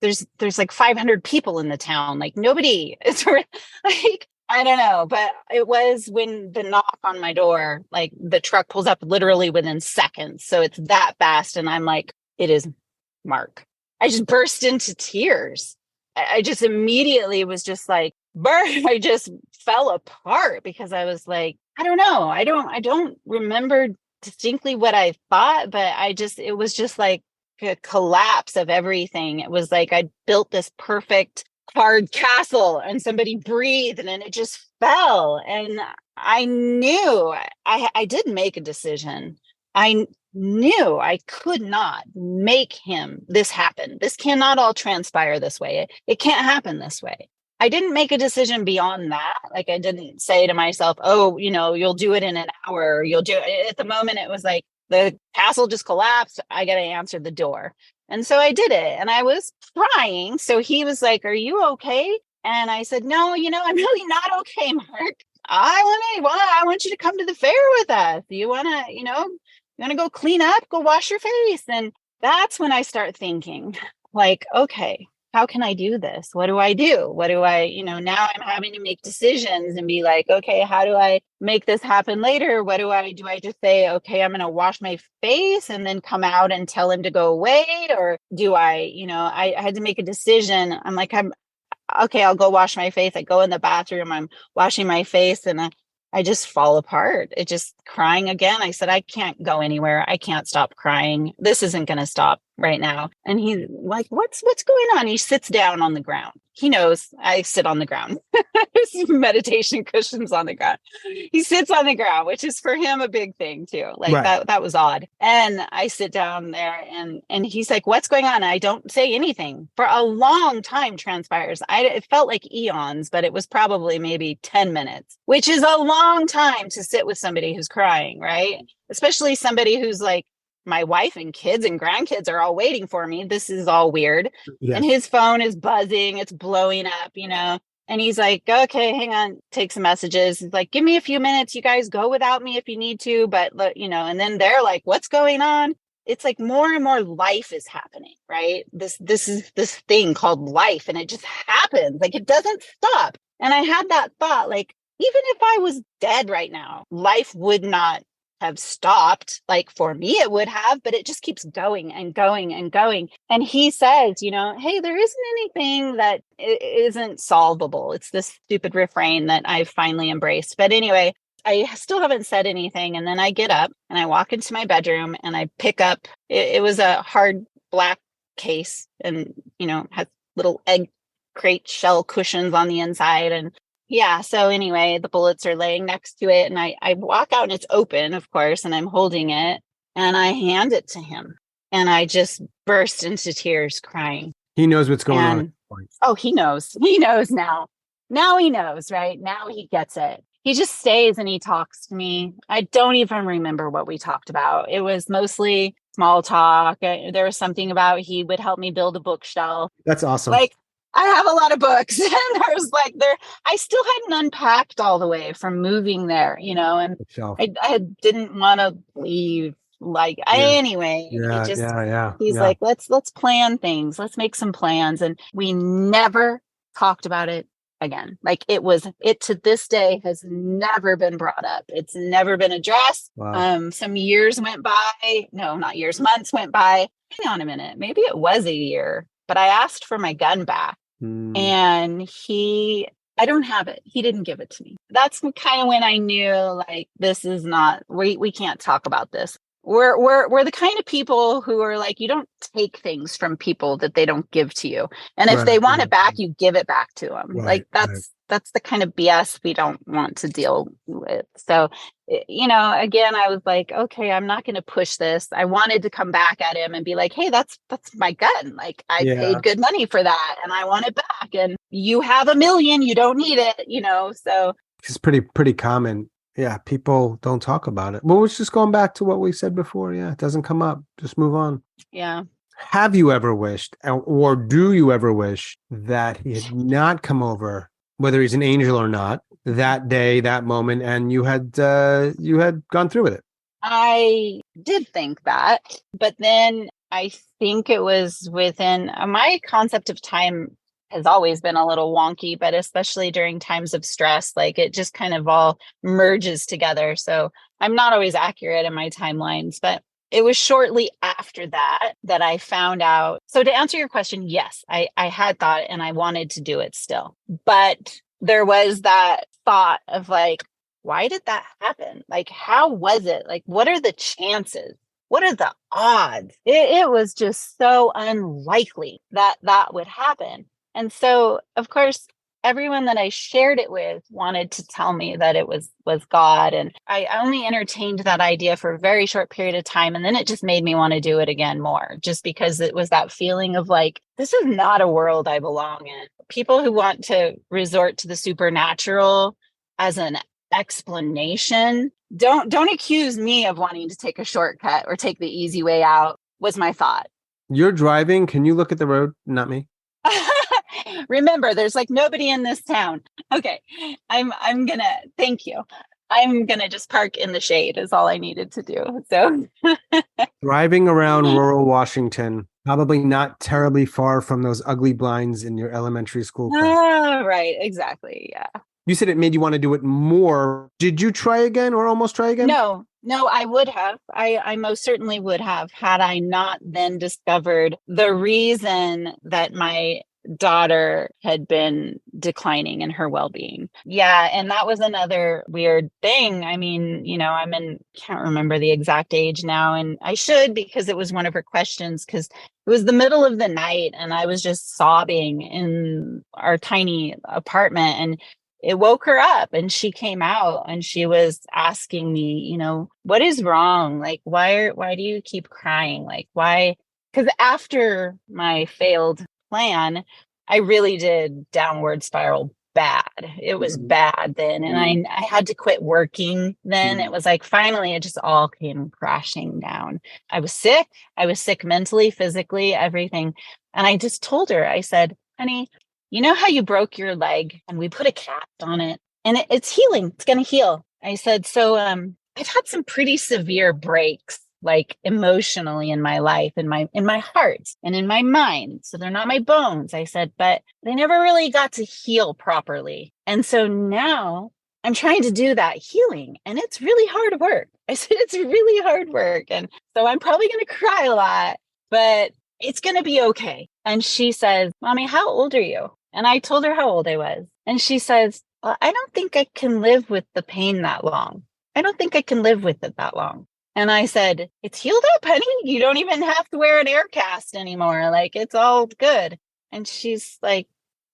There's like 500 people in the town. Like nobody is like, I don't know, but it was when the knock on my door, like the truck pulls up literally within seconds. So it's that fast. And I'm like, it is Mark. I just burst into tears. I just immediately was just like, I just fell apart because I was like, I don't know. I don't remember distinctly what I thought, but it was just like a collapse of everything. It was like I built this perfect hard castle and somebody breathed and then it just fell. And I knew I did make a decision. I knew I could not make this happen. This cannot all transpire this way. It can't happen this way. I didn't make a decision beyond that. Like I didn't say to myself, oh, you'll do it in an hour. You'll do it. At the moment, it was like the castle just collapsed. I got to answer the door. And so I did it and I was crying. So he was like, are you okay? And I said, no, I'm really not okay, Mark. I want you to come to the fair with us. You want to go clean up, go wash your face. And that's when I start thinking like, okay, how can I do this? What do I do? Now I'm having to make decisions and be like, okay, how do I make this happen later? What do? I just say, okay, I'm going to wash my face and then come out and tell him to go away? Or do I had to make a decision. I'm like, okay, I'll go wash my face. I go in the bathroom, I'm washing my face and I just fall apart. It just crying again. I said, I can't go anywhere. I can't stop crying. This isn't going to stop right now. And he's like, what's going on? He sits down on the ground. He knows I sit on the ground. There's meditation cushions on the ground. He sits on the ground, which is for him a big thing too. Like that was odd. And I sit down there and he's like, what's going on? I don't say anything for a long time transpires. It felt like eons, but it was probably maybe 10 minutes, which is a long time to sit with somebody who's crying, right? Especially somebody who's like, my wife and kids and grandkids are all waiting for me. This is all weird. Yes. And his phone is buzzing. It's blowing up, and he's like, okay, hang on, take some messages. He's like, give me a few minutes. You guys go without me if you need to. But, and then they're like, what's going on? It's like more and more life is happening, right? This is this thing called life. And it just happens. Like it doesn't stop. And I had that thought, like, even if I was dead right now, life would not have stopped. Like for me, it would have, but it just keeps going and going and going. And he says, hey, there isn't anything that isn't solvable. It's this stupid refrain that I've finally embraced. But anyway, I still haven't said anything. And then I get up and I walk into my bedroom and I pick up, it was a hard black case and, has little egg crate shell cushions on the inside. And yeah, so anyway, the bullets are laying next to it. And I walk out and it's open, of course, and I'm holding it and I hand it to him. And I just burst into tears crying. He knows what's going on. Oh, he knows. He knows now. Now he knows, right? Now he gets it. He just stays and he talks to me. I don't even remember what we talked about. It was mostly small talk. There was something about he would help me build a bookshelf. That's awesome. Like, I have a lot of books and there's I still hadn't unpacked all the way from moving there, and I didn't want to leave. Anyway, he's like, let's plan things. Let's make some plans. And we never talked about it again. Like it to this day has never been brought up. It's never been addressed. Wow. Some years went by. No, not years, months went by. Hang on a minute. Maybe it was a year, but I asked for my gun back and I don't have it. He didn't give it to me. That's kind of when I knew like, this is not, we can't talk about this. We're the kind of people who are like, you don't take things from people that they don't give to you. And if they want it back, you give it back to them. Like that's the kind of BS we don't want to deal with. So, again, I was like, okay, I'm not going to push this. I wanted to come back at him and be like, hey, that's my gun. Like I paid good money for that and I want it back. And you have $1 million, you don't need it, so. It's pretty common. Yeah, people don't talk about it. Well, it's just going back to what we said before. Yeah, it doesn't come up. Just move on. Yeah. Have you ever wished, or do you ever wish that he had not come over, whether he's an angel or not, that day, that moment, and you had gone through with it? I did think that, but then I think it was within my concept of time has always been a little wonky, but especially during times of stress, like it just kind of all merges together. So I'm not always accurate in my timelines, but it was shortly after that I found out. So to answer your question, yes, I had thought and I wanted to do it still, but there was that thought of like, why did that happen? Like, how was it? Like, what are the chances? What are the odds? It was just so unlikely that would happen. And so, of course, everyone that I shared it with wanted to tell me that it was God. And I only entertained that idea for a very short period of time. And then it just made me want to do it again more, just because it was that feeling of like, this is not a world I belong in. People who want to resort to the supernatural as an explanation, don't accuse me of wanting to take a shortcut or take the easy way out, was my thought. You're driving. Can you look at the road? Not me. Remember, there's like nobody in this town. Okay. I'm gonna thank you. I'm gonna just park in the shade is all I needed to do. So driving around rural Washington, probably not terribly far from those ugly blinds in your elementary school class. Oh, right. Exactly. Yeah. You said it made you want to do it more. Did you try again or almost try again? No, I would have. I most certainly would have, had I not then discovered the reason that my daughter had been declining in her well-being. Yeah. And that was another weird thing. I mean, can't remember the exact age now. And I should, because it was one of her questions, because it was the middle of the night and I was just sobbing in our tiny apartment and it woke her up and she came out and she was asking me, what is wrong? Like, why do you keep crying? Like, why? Because after my failed plan, I really did downward spiral bad. It was bad then. And I had to quit working then. It was like, finally, it just all came crashing down. I was sick. I was sick mentally, physically, everything. And I just told her, I said, honey, you know how you broke your leg and we put a cast on it and it's healing. It's going to heal. I said, so I've had some pretty severe breaks like emotionally in my life, in my heart and in my mind. So they're not my bones. I said, but they never really got to heal properly. And so now I'm trying to do that healing, and it's really hard work. I said, it's really hard work. And so I'm probably going to cry a lot, but it's going to be okay. And she says, Mommy, how old are you? And I told her how old I was. And she says, well, I don't think I can live with the pain that long. I don't think I can live with it that long. And I said, it's healed up, honey. You don't even have to wear an air cast anymore. Like, it's all good. And she's like,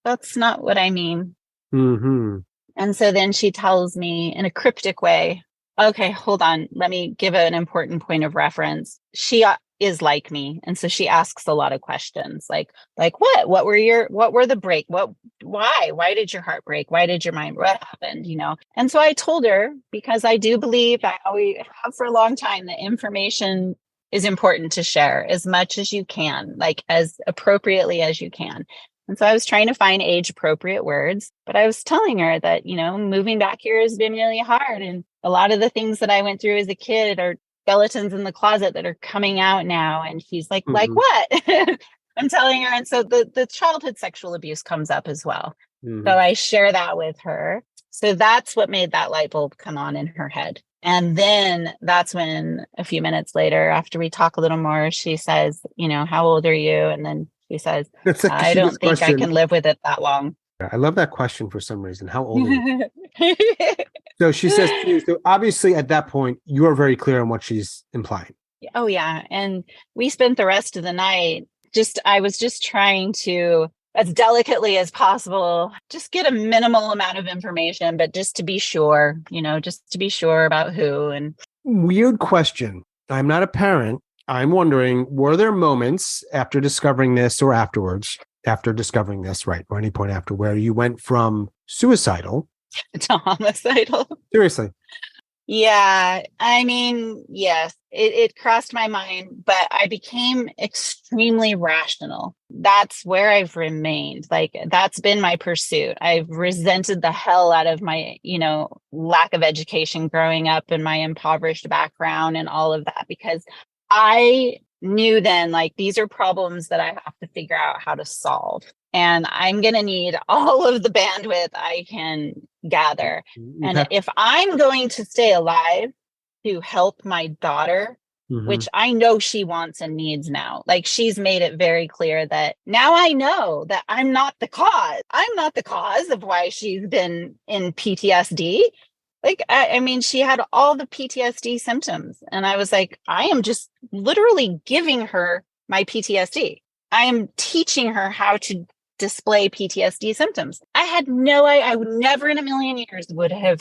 that's not what I mean. Mm-hmm. And so then she tells me in a cryptic way, okay, hold on. Let me give an important point of reference. She is like me. And so she asks a lot of questions like what were the break? Why did your heart break? Why did your mind, what happened? And so I told her, because I do believe, I always have for a long time, that information is important to share as much as you can, like as appropriately as you can. And so I was trying to find age appropriate words, but I was telling her that, moving back here has been really hard. And a lot of the things that I went through as a kid are skeletons in the closet that are coming out now. And she's like, like what? I'm telling her. And so the childhood sexual abuse comes up as well. So I share that with her. So that's what made that light bulb come on in her head. And then that's when a few minutes later, after we talk a little more, she says, how old are you? And then she says, I don't think I can live with it that long. I love that question for some reason. How old are you? So she says to you, so obviously at that point, you are very clear on what she's implying. Oh, yeah. And we spent the rest of the night I was just trying to, as delicately as possible, just get a minimal amount of information, but just to be sure, just to be sure about who. And weird question. I'm not a parent. I'm wondering, were there moments after discovering this or afterwards, after discovering this, right, or any point after, where you went from suicidal to homicidal? Seriously. Yeah. I mean, yes, it crossed my mind, but I became extremely rational. That's where I've remained. Like, that's been my pursuit. I've resented the hell out of my, lack of education growing up and my impoverished background and all of that, because I knew then, like, these are problems that I have to figure out how to solve. And I'm going to need all of the bandwidth I can gather. Okay. And if I'm going to stay alive to help my daughter, which I know she wants and needs now, like, she's made it very clear that now I know that I'm not the cause. I'm not the cause of why she's been in PTSD. Like, I mean, she had all the PTSD symptoms. And I was like, I am just literally giving her my PTSD. I am teaching her how to display PTSD symptoms. I would never in a million years would have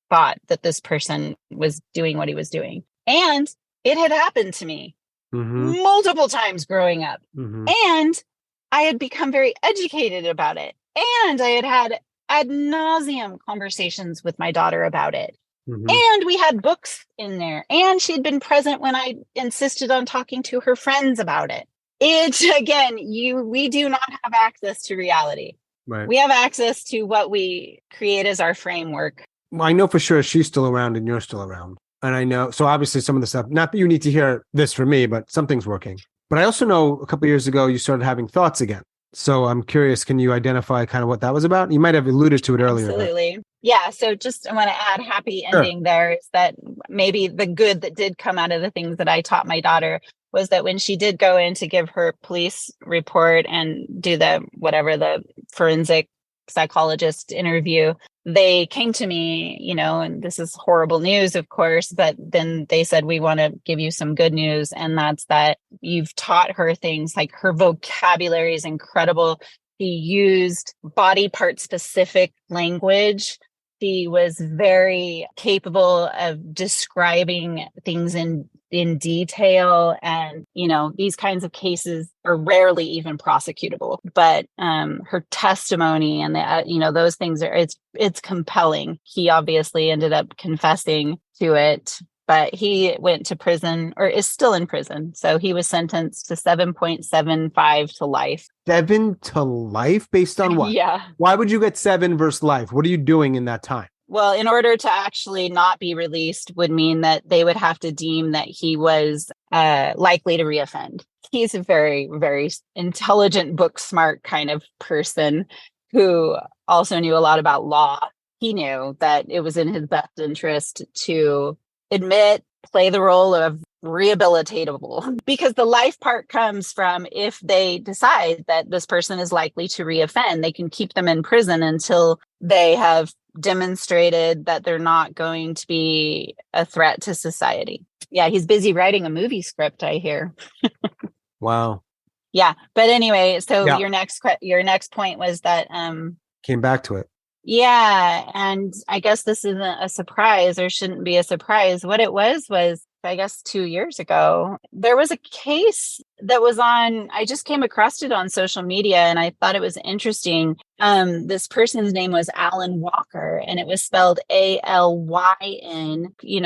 thought that this person was doing what he was doing. And it had happened to me multiple times growing up. And I had become very educated about it. And I had ad nauseum conversations with my daughter about it. And we had books in there. And she'd been present when I insisted on talking to her friends about it. We do not have access to reality. Right. We have access to what we create as our framework. Well, I know for sure she's still around and you're still around. And I know, so obviously some of the stuff, not that you need to hear this from me, but something's working. But I also know a couple of years ago, you started having thoughts again. So I'm curious, can you identify kind of what that was about? You might have alluded to it earlier. Absolutely. Yeah. So just I want to add happy ending there is that maybe the good that did come out of the things that I taught my daughter was that when she did go in to give her police report and do the forensic psychologist interview, they came to me, and this is horrible news, of course, but then they said, we want to give you some good news. And that's that you've taught her things, like her vocabulary is incredible. She used body part specific language. She was very capable of describing things in detail. And, these kinds of cases are rarely even prosecutable, but her testimony and those things it's compelling. He obviously ended up confessing to it, but he went to prison, or is still in prison. So he was sentenced to 7.75 to life. 7 to life based on what? Yeah. Why would you get 7 versus life? What are you doing in that time? Well, in order to actually not be released would mean that they would have to deem that he was likely to reoffend. He's a very, very intelligent, book smart kind of person who also knew a lot about law. He knew that it was in his best interest to admit, play the role of rehabilitatable, because the life part comes from if they decide that this person is likely to reoffend, they can keep them in prison until they have demonstrated that they're not going to be a threat to society. Yeah, he's busy writing a movie script, I hear. Wow. Yeah, but anyway, so Yeah. your next point was that Came back to it. yeah, and I guess this isn't a surprise or shouldn't be a surprise. What it was, I guess 2 years ago, there was a case that was on, I just came across it on social media and I thought it was interesting. This person's name was Alan Walker and it was spelled Alyn,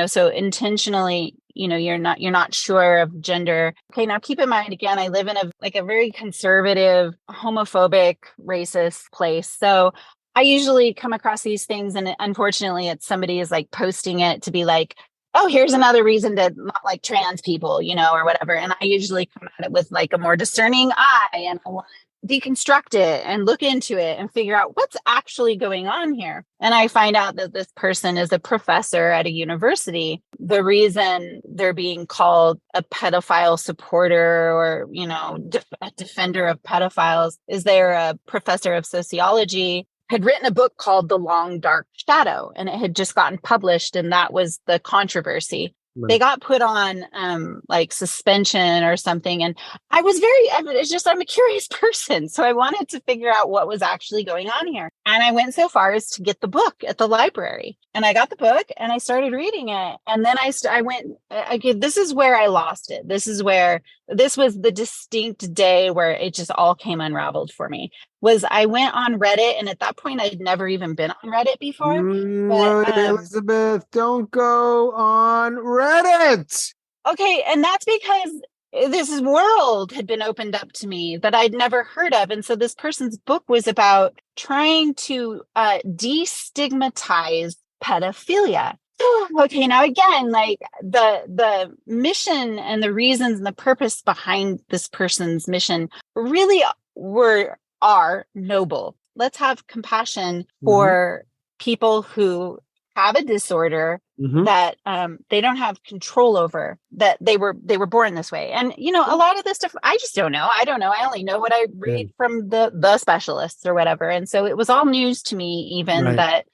so intentionally, you're not sure of gender. Okay, now keep in mind, again, I live in a very conservative, homophobic, racist place. So I usually come across these things and unfortunately it's somebody is like posting it to be like, oh, here's another reason to not like trans people, or whatever. And I usually come at it with like a more discerning eye and I want to deconstruct it and look into it and figure out what's actually going on here. And I find out that this person is a professor at a university. The reason they're being called a pedophile supporter or, a defender of pedophiles is they're a professor of sociology, had written a book called The Long Dark Shadow, and it had just gotten published, and that was the controversy. Right. They got put on like suspension or something, and I'm a curious person, so I wanted to figure out what was actually going on here. And I went so far as to get the book at the library, and I got the book and I started reading it, and then this is where I lost it. This was the distinct day where it just all came unraveled for me. Was I went on Reddit, and at that point I'd never even been on Reddit before. Elizabeth, don't go on Reddit. Okay, and that's because this world had been opened up to me that I'd never heard of. And so this person's book was about trying to destigmatize pedophilia. Okay, now again, like the mission and the reasons and the purpose behind this person's mission really are noble. Let's have compassion for people who have a disorder that they don't have control over, that they were born this way. And a lot of this stuff I just don't know. I don't know. I only know what I read from the specialists or whatever. And so it was all news to me, even that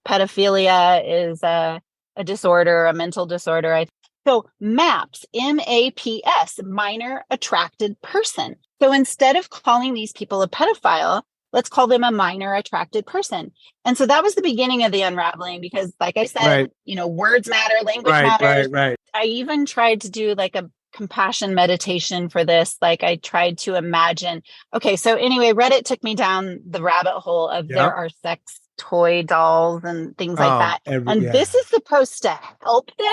pedophilia is a disorder, a mental disorder. So MAPS, MAPS, minor attracted person. So instead of calling these people a pedophile, let's call them a minor attracted person. And so that was the beginning of the unraveling because, like I said, words matter, language matters. Right. I even tried to do like a compassion meditation for this. Like I tried to imagine. Okay, so anyway, Reddit took me down the rabbit hole of there are sex toy dolls and things like that. This is supposed to help them.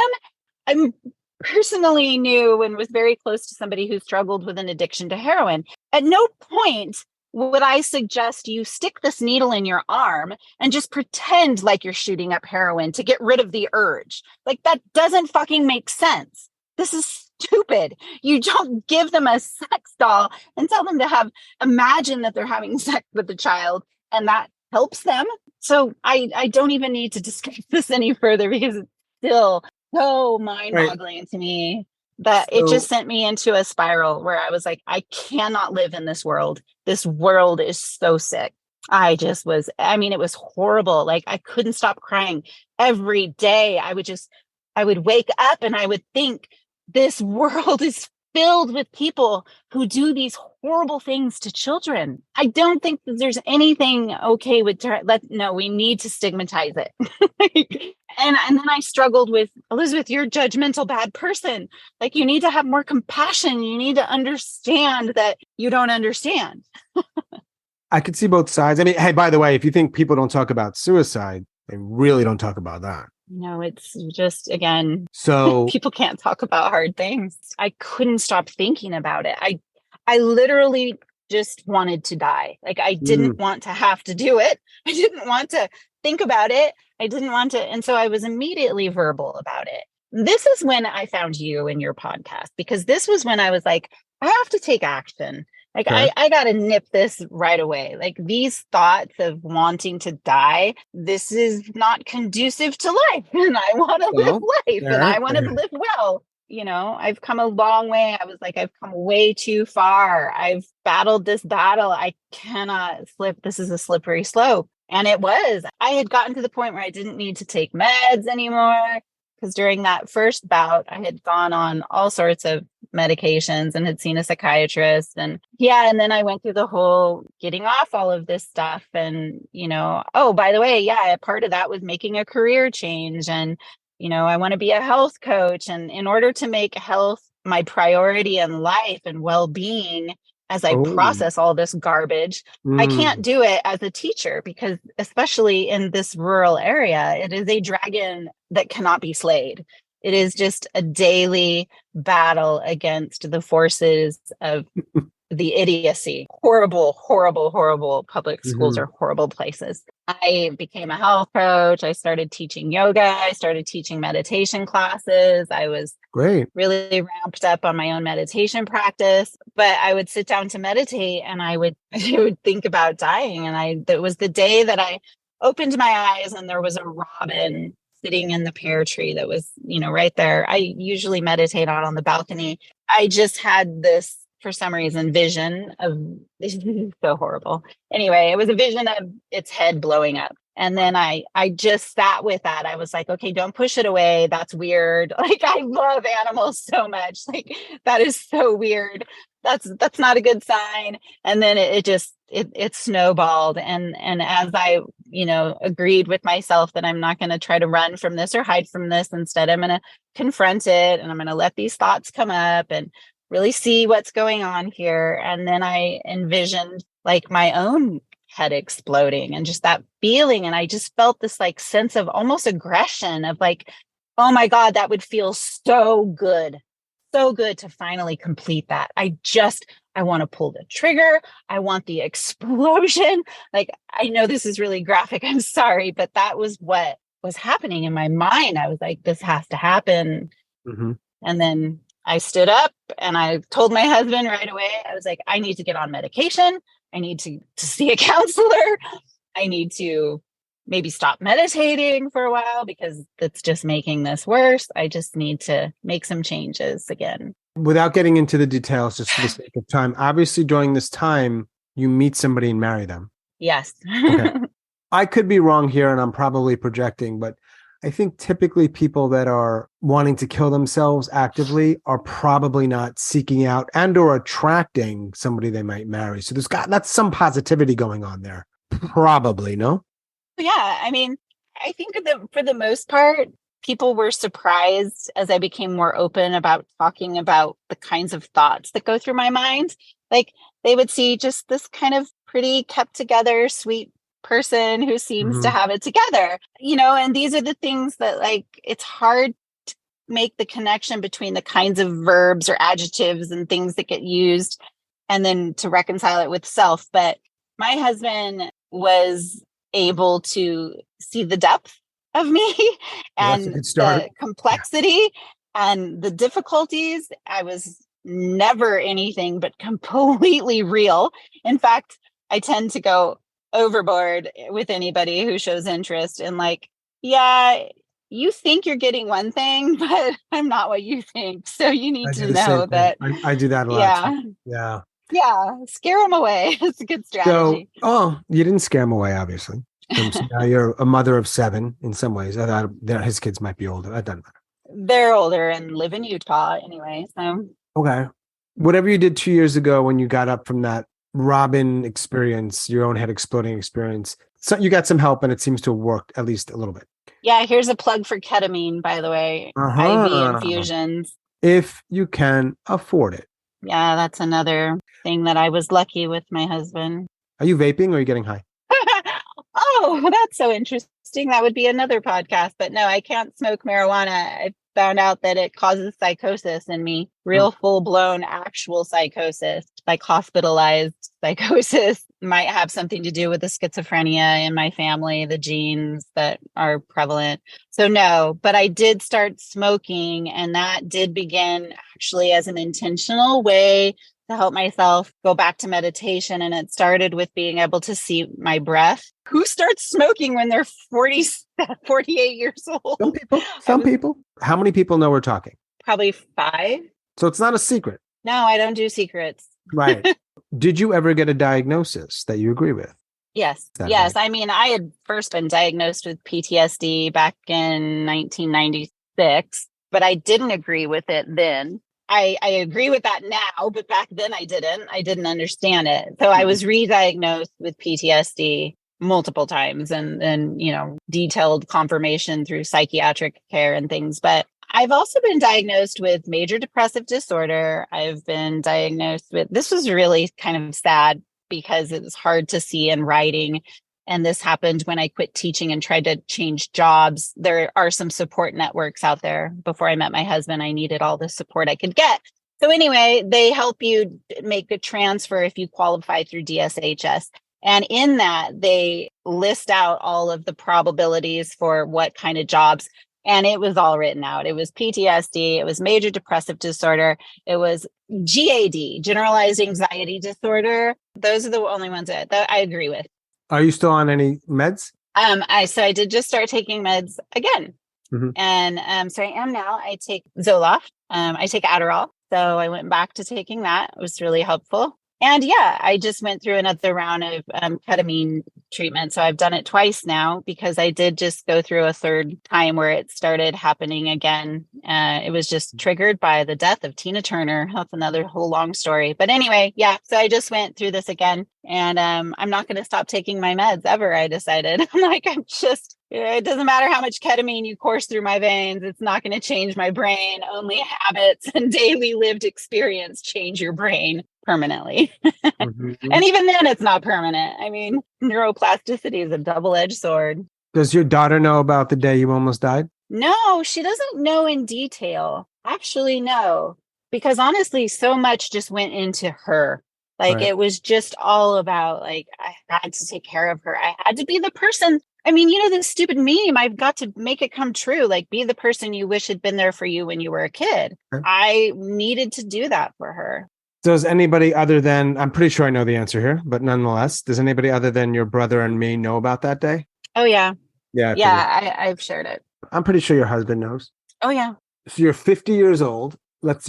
I personally knew and was very close to somebody who struggled with an addiction to heroin. At no point would I suggest you stick this needle in your arm and just pretend like you're shooting up heroin to get rid of the urge. Like that doesn't fucking make sense. This is stupid. You don't give them a sex doll and tell them to imagine that they're having sex with the child and that helps them. So I don't even need to discuss this any further because it's still so mind-boggling to me that it just sent me into a spiral where I was like, I cannot live in this world. This world is so sick. It was horrible. Like I couldn't stop crying every day. I would wake up and I would think this world is filled with people who do these horrible things to children. I don't think that there's anything okay with we need to stigmatize it. And then I struggled with, Elizabeth, you're a judgmental bad person. Like you need to have more compassion. You need to understand that you don't understand. I could see both sides. I mean, hey, by the way, if you think people don't talk about suicide, they really don't talk about that. No, it's just, again, so people can't talk about hard things. I couldn't stop thinking about it. I literally just wanted to die. Like I didn't want to have to do it. I didn't want to think about it. I didn't want to. And so I was immediately verbal about it. This is when I found you in your podcast, because this was when I was like, I have to take action. Like, Okay. I got to nip this right away. Like, these thoughts of wanting to die, this is not conducive to life. And I want to live Well, life and fair, I want to fair. live well. I've come a long way. I was like, I've come way too far. I've battled this battle. I cannot slip. This is a slippery slope. And it was. I had gotten to the point where I didn't need to take meds anymore. Because during that first bout, I had gone on all sorts of medications and had seen a psychiatrist. And then I went through the whole getting off all of this stuff. And, oh, by the way, part of that was making a career change. And, I want to be a health coach. And in order to make health my priority in life and well-being, as I Oh, process all this garbage, I can't do it as a teacher because, especially in this rural area, it is a dragon that cannot be slayed. It is just a daily battle against the forces of the idiocy. Horrible, horrible, horrible. Public schools mhm. are horrible places. I became a health coach. I started teaching yoga. I started teaching meditation classes. I was Great. really ramped up on my own meditation practice, but I would sit down to meditate and I would think about dying. And that was the day that I opened my eyes and there was a robin sitting in the pear tree that was, right there. I usually meditate out on the balcony. I just had this, for some reason, vision of this is so horrible. Anyway, it was a vision of its head blowing up. And then I just sat with that. I was like, okay, don't push it away. That's weird. Like, I love animals so much. Like, that is so weird. That's not a good sign. And then it snowballed. And as I, agreed with myself that I'm not going to try to run from this or hide from this. Instead, I'm going to confront it and I'm going to let these thoughts come up and really see what's going on here. And then I envisioned like my own head exploding and just that feeling. And I just felt this like sense of almost aggression of like, oh my God, that would feel so good. So good to finally complete that. I want to pull the trigger. I want the explosion. Like, I know this is really graphic. I'm sorry, but that was what was happening in my mind. I was like, this has to happen. Mm-hmm. And then I stood up and I told my husband right away, I was like, I need to get on medication. I need to see a counselor. I need to maybe stop meditating for a while because it's just making this worse. I just need to make some changes again. Without getting into the details, just for the sake of time, obviously during this time, you meet somebody and marry them. Yes. Okay. I could be wrong here and I'm probably projecting, but I think typically people that are wanting to kill themselves actively are probably not seeking out and or attracting somebody they might marry. So that's some positivity going on there. Probably, no? Yeah. I mean, I think for the most part, people were surprised as I became more open about talking about the kinds of thoughts that go through my mind. Like, they would see just this kind of pretty kept together, sweet person who seems to have it together, and these are the things that, like, it's hard to make the connection between the kinds of verbs or adjectives and things that get used and then to reconcile it with self. But my husband was able to see the depth of me Well, that's a and good start. the complexity and the difficulties. I was never anything but completely real. In fact, I tend to go overboard with anybody who shows interest in, like, yeah, you think you're getting one thing, but I'm not what you think. So you need I do to the same know thing. that. I do that a lot. Yeah. Yeah. Yeah. Scare them away. It's a good strategy. You didn't scare him away, obviously. So now you're a mother of 7 in some ways. I thought his kids might be older. That doesn't matter. They're older and live in Utah anyway. So, Okay. Whatever you did 2 years ago when you got up from that Robin experience, your own head exploding experience, so you got some help and it seems to have worked at least a little bit. yeah, here's a plug for ketamine, by the way. IV infusions. If you can afford it. Yeah, that's another thing that I was lucky with my husband. Are you vaping or are you getting high? Oh, that's so interesting. That would be another podcast. But no, I can't smoke marijuana. I found out that it causes psychosis in me, real full blown actual psychosis, like hospitalized psychosis. might have something to do with the schizophrenia in my family, the genes that are prevalent. So no, but I did start smoking, and that did begin actually as an intentional way to help myself go back to meditation. And it started with being able to see my breath. Who starts smoking when they're 40, 48 years old? Some people. How many people know we're talking? Probably 5. So it's not a secret. No, I don't do secrets. Right. Did you ever get a diagnosis that you agree with? Yes. Right? I mean, I had first been diagnosed with PTSD back in 1996, but I didn't agree with it then. I agree with that now, but back then I didn't understand it. So I was re-diagnosed with PTSD multiple times and, detailed confirmation through psychiatric care and things. But I've also been diagnosed with major depressive disorder. I've been diagnosed with, this was really kind of sad because it was hard to see in writing. And this happened when I quit teaching and tried to change jobs. There are some support networks out there. Before I met my husband, I needed all the support I could get. So anyway, they help you make a transfer if you qualify through DSHS. And in that, they list out all of the probabilities for what kind of jobs. And it was all written out. It was PTSD. It was major depressive disorder. It was GAD, generalized anxiety disorder. Those are the only ones that I agree with. Are you still on any meds? I did just start taking meds again. Mm-hmm. And so I am now. I take Zoloft. I take Adderall. So I went back to taking that. It was really helpful. And yeah, I just went through another round of ketamine treatment. So I've done it twice now because I did just go through a third time where it started happening again. It was just triggered by the death of Tina Turner. That's another whole long story. But anyway, yeah. So I just went through this again, and I'm not going to stop taking my meds ever. I decided. It doesn't matter how much ketamine you course through my veins. It's not going to change my brain. Only habits and daily lived experience change your brain permanently. Mm-hmm. And even then, it's not permanent. I mean, neuroplasticity is a double-edged sword. Does your daughter know about the day you almost died? No, she doesn't know in detail. Actually, no. Because honestly, so much just went into her. Like, It was just all about, I had to take care of her. I had to be the person. I mean, this stupid meme, I've got to make it come true. Be the person you wish had been there for you when you were a kid. Okay. I needed to do that for her. Does anybody other than, I'm pretty sure I know the answer here, but nonetheless, does anybody other than your brother and me know about that day? Oh, yeah. Yeah. I've shared it. I'm pretty sure your husband knows. Oh, yeah. So you're 50 years old. Let's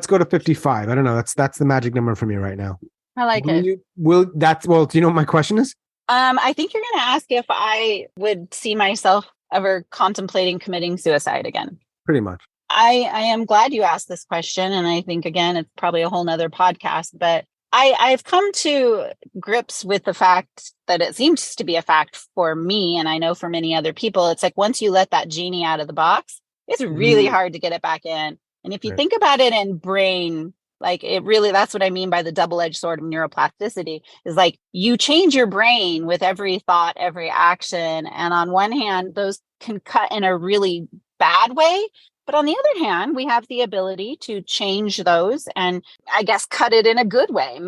go to 55. I don't know. That's the magic number for me right now. I like it. Do you know what my question is? I think you're going to ask if I would see myself ever contemplating committing suicide again. Pretty much. I am glad you asked this question. And I think, again, it's probably a whole nother podcast, but I've come to grips with the fact that it seems to be a fact for me. And I know for many other people, it's like once you let that genie out of the box, it's really hard to get it back in. And if you think about it in brain, that's what I mean by the double-edged sword of neuroplasticity is you change your brain with every thought, every action. And on one hand, those can cut in a really bad way. But on the other hand, we have the ability to change those and I guess cut it in a good way,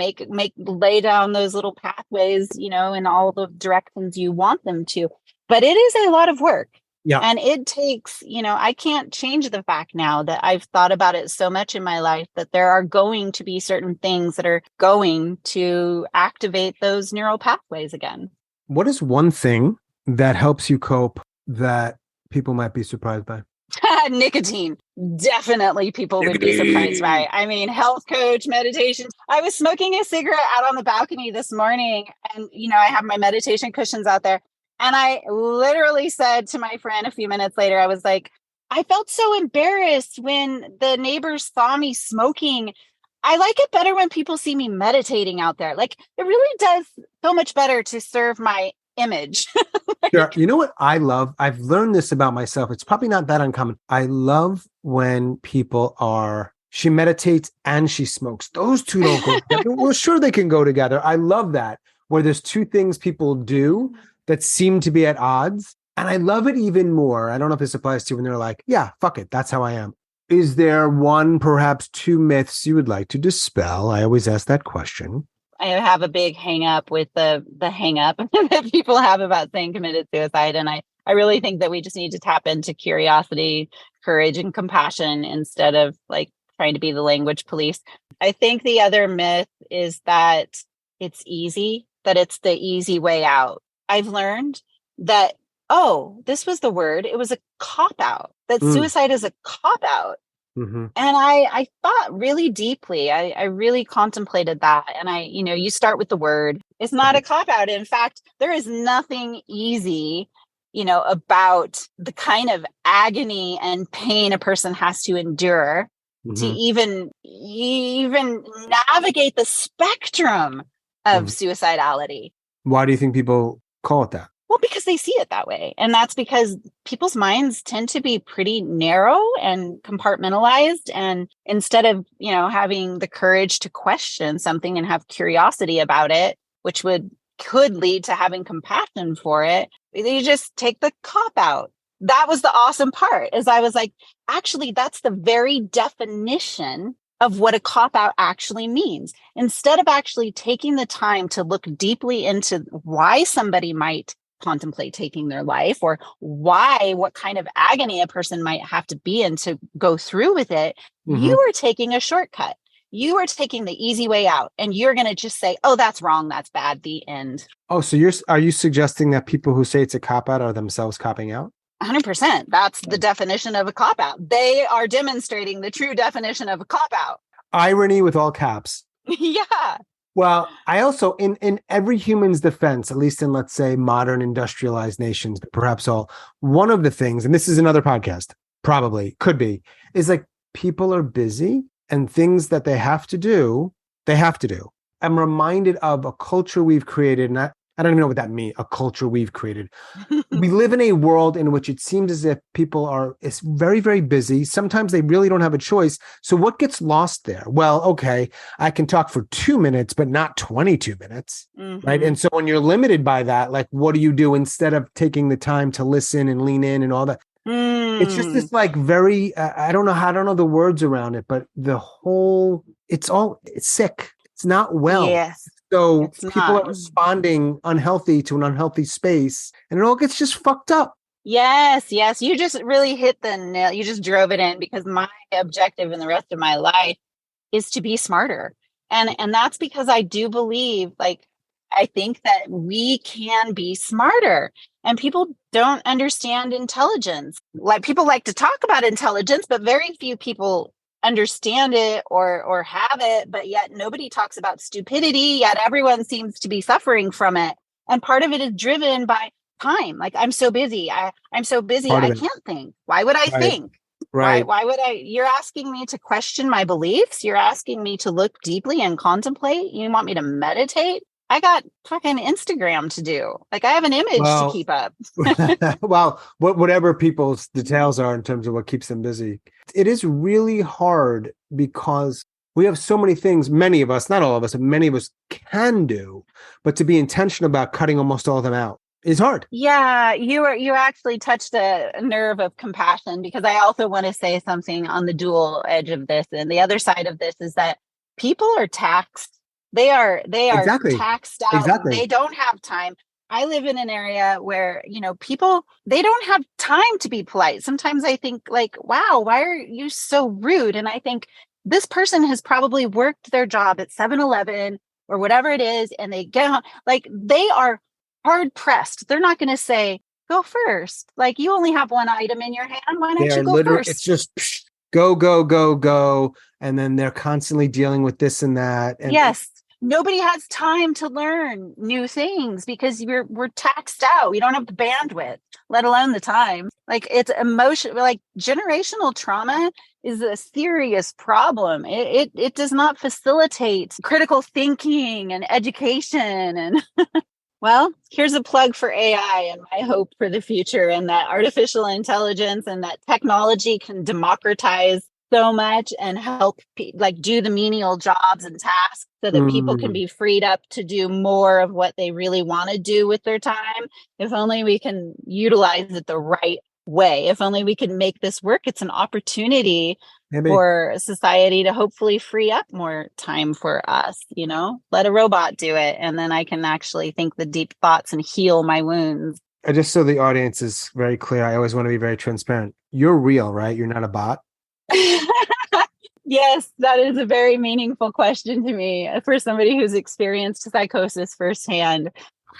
lay down those little pathways, in all the directions you want them to. But it is a lot of work. Yeah. And it takes, I can't change the fact now that I've thought about it so much in my life that there are going to be certain things that are going to activate those neural pathways again. What is one thing that helps you cope that people might be surprised by? Nicotine. Definitely people would be surprised by. I mean, health coach, meditation. I was smoking a cigarette out on the balcony this morning and, I have my meditation cushions out there. And I literally said to my friend a few minutes later, I was like, I felt so embarrassed when the neighbors saw me smoking. I like it better when people see me meditating out there. It really does so much better to serve my image. Sure. You know what I love? I've learned this about myself. It's probably not that uncommon. I love when she meditates and she smokes. Those two don't go together. Well, sure, they can go together. I love that, where there's two things people do that seem to be at odds. And I love it even more. I don't know if this applies to you when they're like, yeah, fuck it. That's how I am. Is there one, perhaps two myths you would like to dispel? I always ask that question. I have a big hang up with the hang up that people have about saying committed suicide. And I really think that we just need to tap into curiosity, courage, and compassion instead of like trying to be the language police. I think the other myth is that it's easy, that it's the easy way out. I've learned that, oh, this was the word. It was a cop out, that suicide is a cop out. Mm-hmm. And I thought really deeply. I really contemplated that. And you start with the word. It's not a cop out. In fact, there is nothing easy, about the kind of agony and pain a person has to endure to even navigate the spectrum of suicidality. Why do you think people call it that? Well, because they see it that way. And that's because people's minds tend to be pretty narrow and compartmentalized. And instead of, having the courage to question something and have curiosity about it, which could lead to having compassion for it, you just take the cop out. That was the awesome part, is I was like, actually, that's the very definition of what a cop out actually means. Instead of actually taking the time to look deeply into why somebody might contemplate taking their life, or what kind of agony a person might have to be in to go through with it, you are taking a shortcut. You are taking the easy way out, and you're going to just say, oh, that's wrong, that's bad, the end. Oh, so are you suggesting that people who say it's a cop out are themselves copping out? 100%. That's the definition of a cop out. They are demonstrating the true definition of a cop out. Irony with all caps. Yeah. Well, I also, in every human's defense, at least in, let's say, modern industrialized nations, but perhaps all, one of the things, and this is another podcast, probably could be, is like people are busy and things that they have to do, they have to do. I'm reminded of a culture we've created, and I don't even know what that means, a culture we've created. We live in a world in which it seems as if people it's very, very busy. Sometimes they really don't have a choice. So what gets lost there? Well, okay, I can talk for 2 minutes, but not 22 minutes, right? And so when you're limited by that, like, what do you do instead of taking the time to listen and lean in and all that? It's just this like very, I don't know the words around it, but it's sick. It's not well. Yes. So people are responding unhealthy to an unhealthy space, and it all gets just fucked up. Yes. You just really hit the nail. You just drove it in, because my objective in the rest of my life is to be smarter. And that's because I do believe, like, I think that we can be smarter, and people don't understand intelligence. Like, people like to talk about intelligence, but very few people understand it or have it, but yet nobody talks about stupidity, yet everyone seems to be suffering from it. And part of it is driven by time. Like, I'm so busy. I'm so busy. I can't think. Why would I think? Right. Why would I? You're asking me to question my beliefs. You're asking me to look deeply and contemplate. You want me to meditate? I got fucking Instagram to do. Like, I have an image to keep up. Well, whatever people's details are in terms of what keeps them busy. It is really hard because we have so many things, many of us, not all of us, but many of us can do, but to be intentional about cutting almost all of them out is hard. Yeah, you actually touched a nerve of compassion, because I also want to say something on the dual edge of this. And the other side of this is that people are taxed. They are exactly. Taxed out. Exactly. They don't have time. I live in an area where, people, they don't have time to be polite. Sometimes I think, like, wow, why are you so rude? And I think this person has probably worked their job at 7-Eleven or whatever it is, and they get on, like, they are hard pressed. They're not going to say, go first. Like, you only have one item in your hand. Why don't you go first? It's just go, go, go, go. And then they're constantly dealing with this and that. And yes. Nobody has time to learn new things because we're taxed out. We don't have the bandwidth, let alone the time. Like, it's emotion, like, generational trauma is a serious problem. It does not facilitate critical thinking and education. And well, here's a plug for AI and my hope for the future, and that artificial intelligence and that technology can democratize so much and help do the menial jobs and tasks so that people can be freed up to do more of what they really want to do with their time. If only we can utilize it the right way. If only we can make this work. It's an opportunity Maybe. for society to hopefully free up more time for us, let a robot do it. And then I can actually think the deep thoughts and heal my wounds. Just so the audience is very clear, I always want to be very transparent. You're real, right? You're not a bot. Yes, that is a very meaningful question to me for somebody who's experienced psychosis firsthand.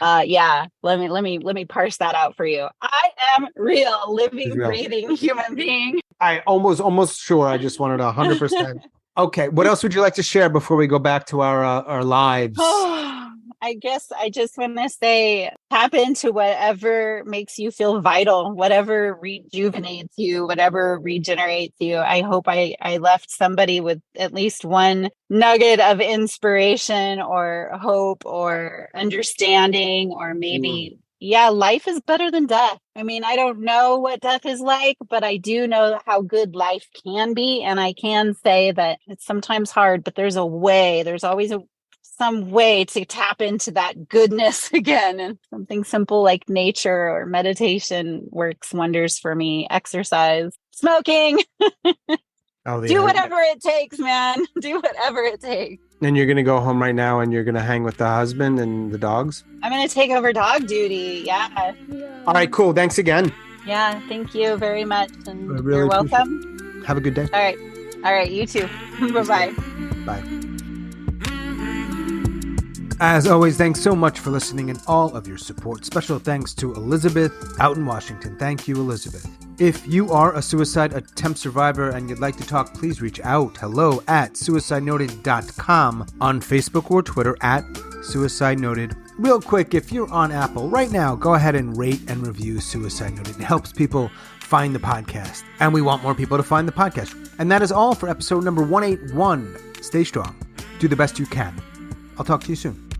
Yeah, let me parse that out for you. I am real, living, breathing human being. I almost sure. I just wanted 100%. Okay, what else would you like to share before we go back to our lives? I guess I just want to say, tap into whatever makes you feel vital, whatever rejuvenates you, whatever regenerates you. I hope I left somebody with at least one nugget of inspiration or hope or understanding, or maybe, life is better than death. I mean, I don't know what death is like, but I do know how good life can be. And I can say that it's sometimes hard, but there's always some way to tap into that goodness again. And something simple like nature or meditation works wonders for me. Exercise, smoking. Do whatever it takes, man. Do whatever it takes. And you're going to go home right now and you're going to hang with the husband and the dogs? I'm going to take over dog duty. Yeah. All right, cool. Thanks again. Yeah, thank you very much. And you're welcome. Have a good day. All right. You too. Bye-bye. Bye. As always, thanks so much for listening and all of your support. Special thanks to Elizabeth out in Washington. Thank you, Elizabeth. If you are a suicide attempt survivor and you'd like to talk, please reach out. hello@suicidenoted.com, on Facebook or Twitter @suicidenoted. Real quick, if you're on Apple right now, go ahead and rate and review Suicide Noted. It helps people find the podcast, and we want more people to find the podcast. And that is all for episode number 181. Stay strong. Do the best you can. I'll talk to you soon.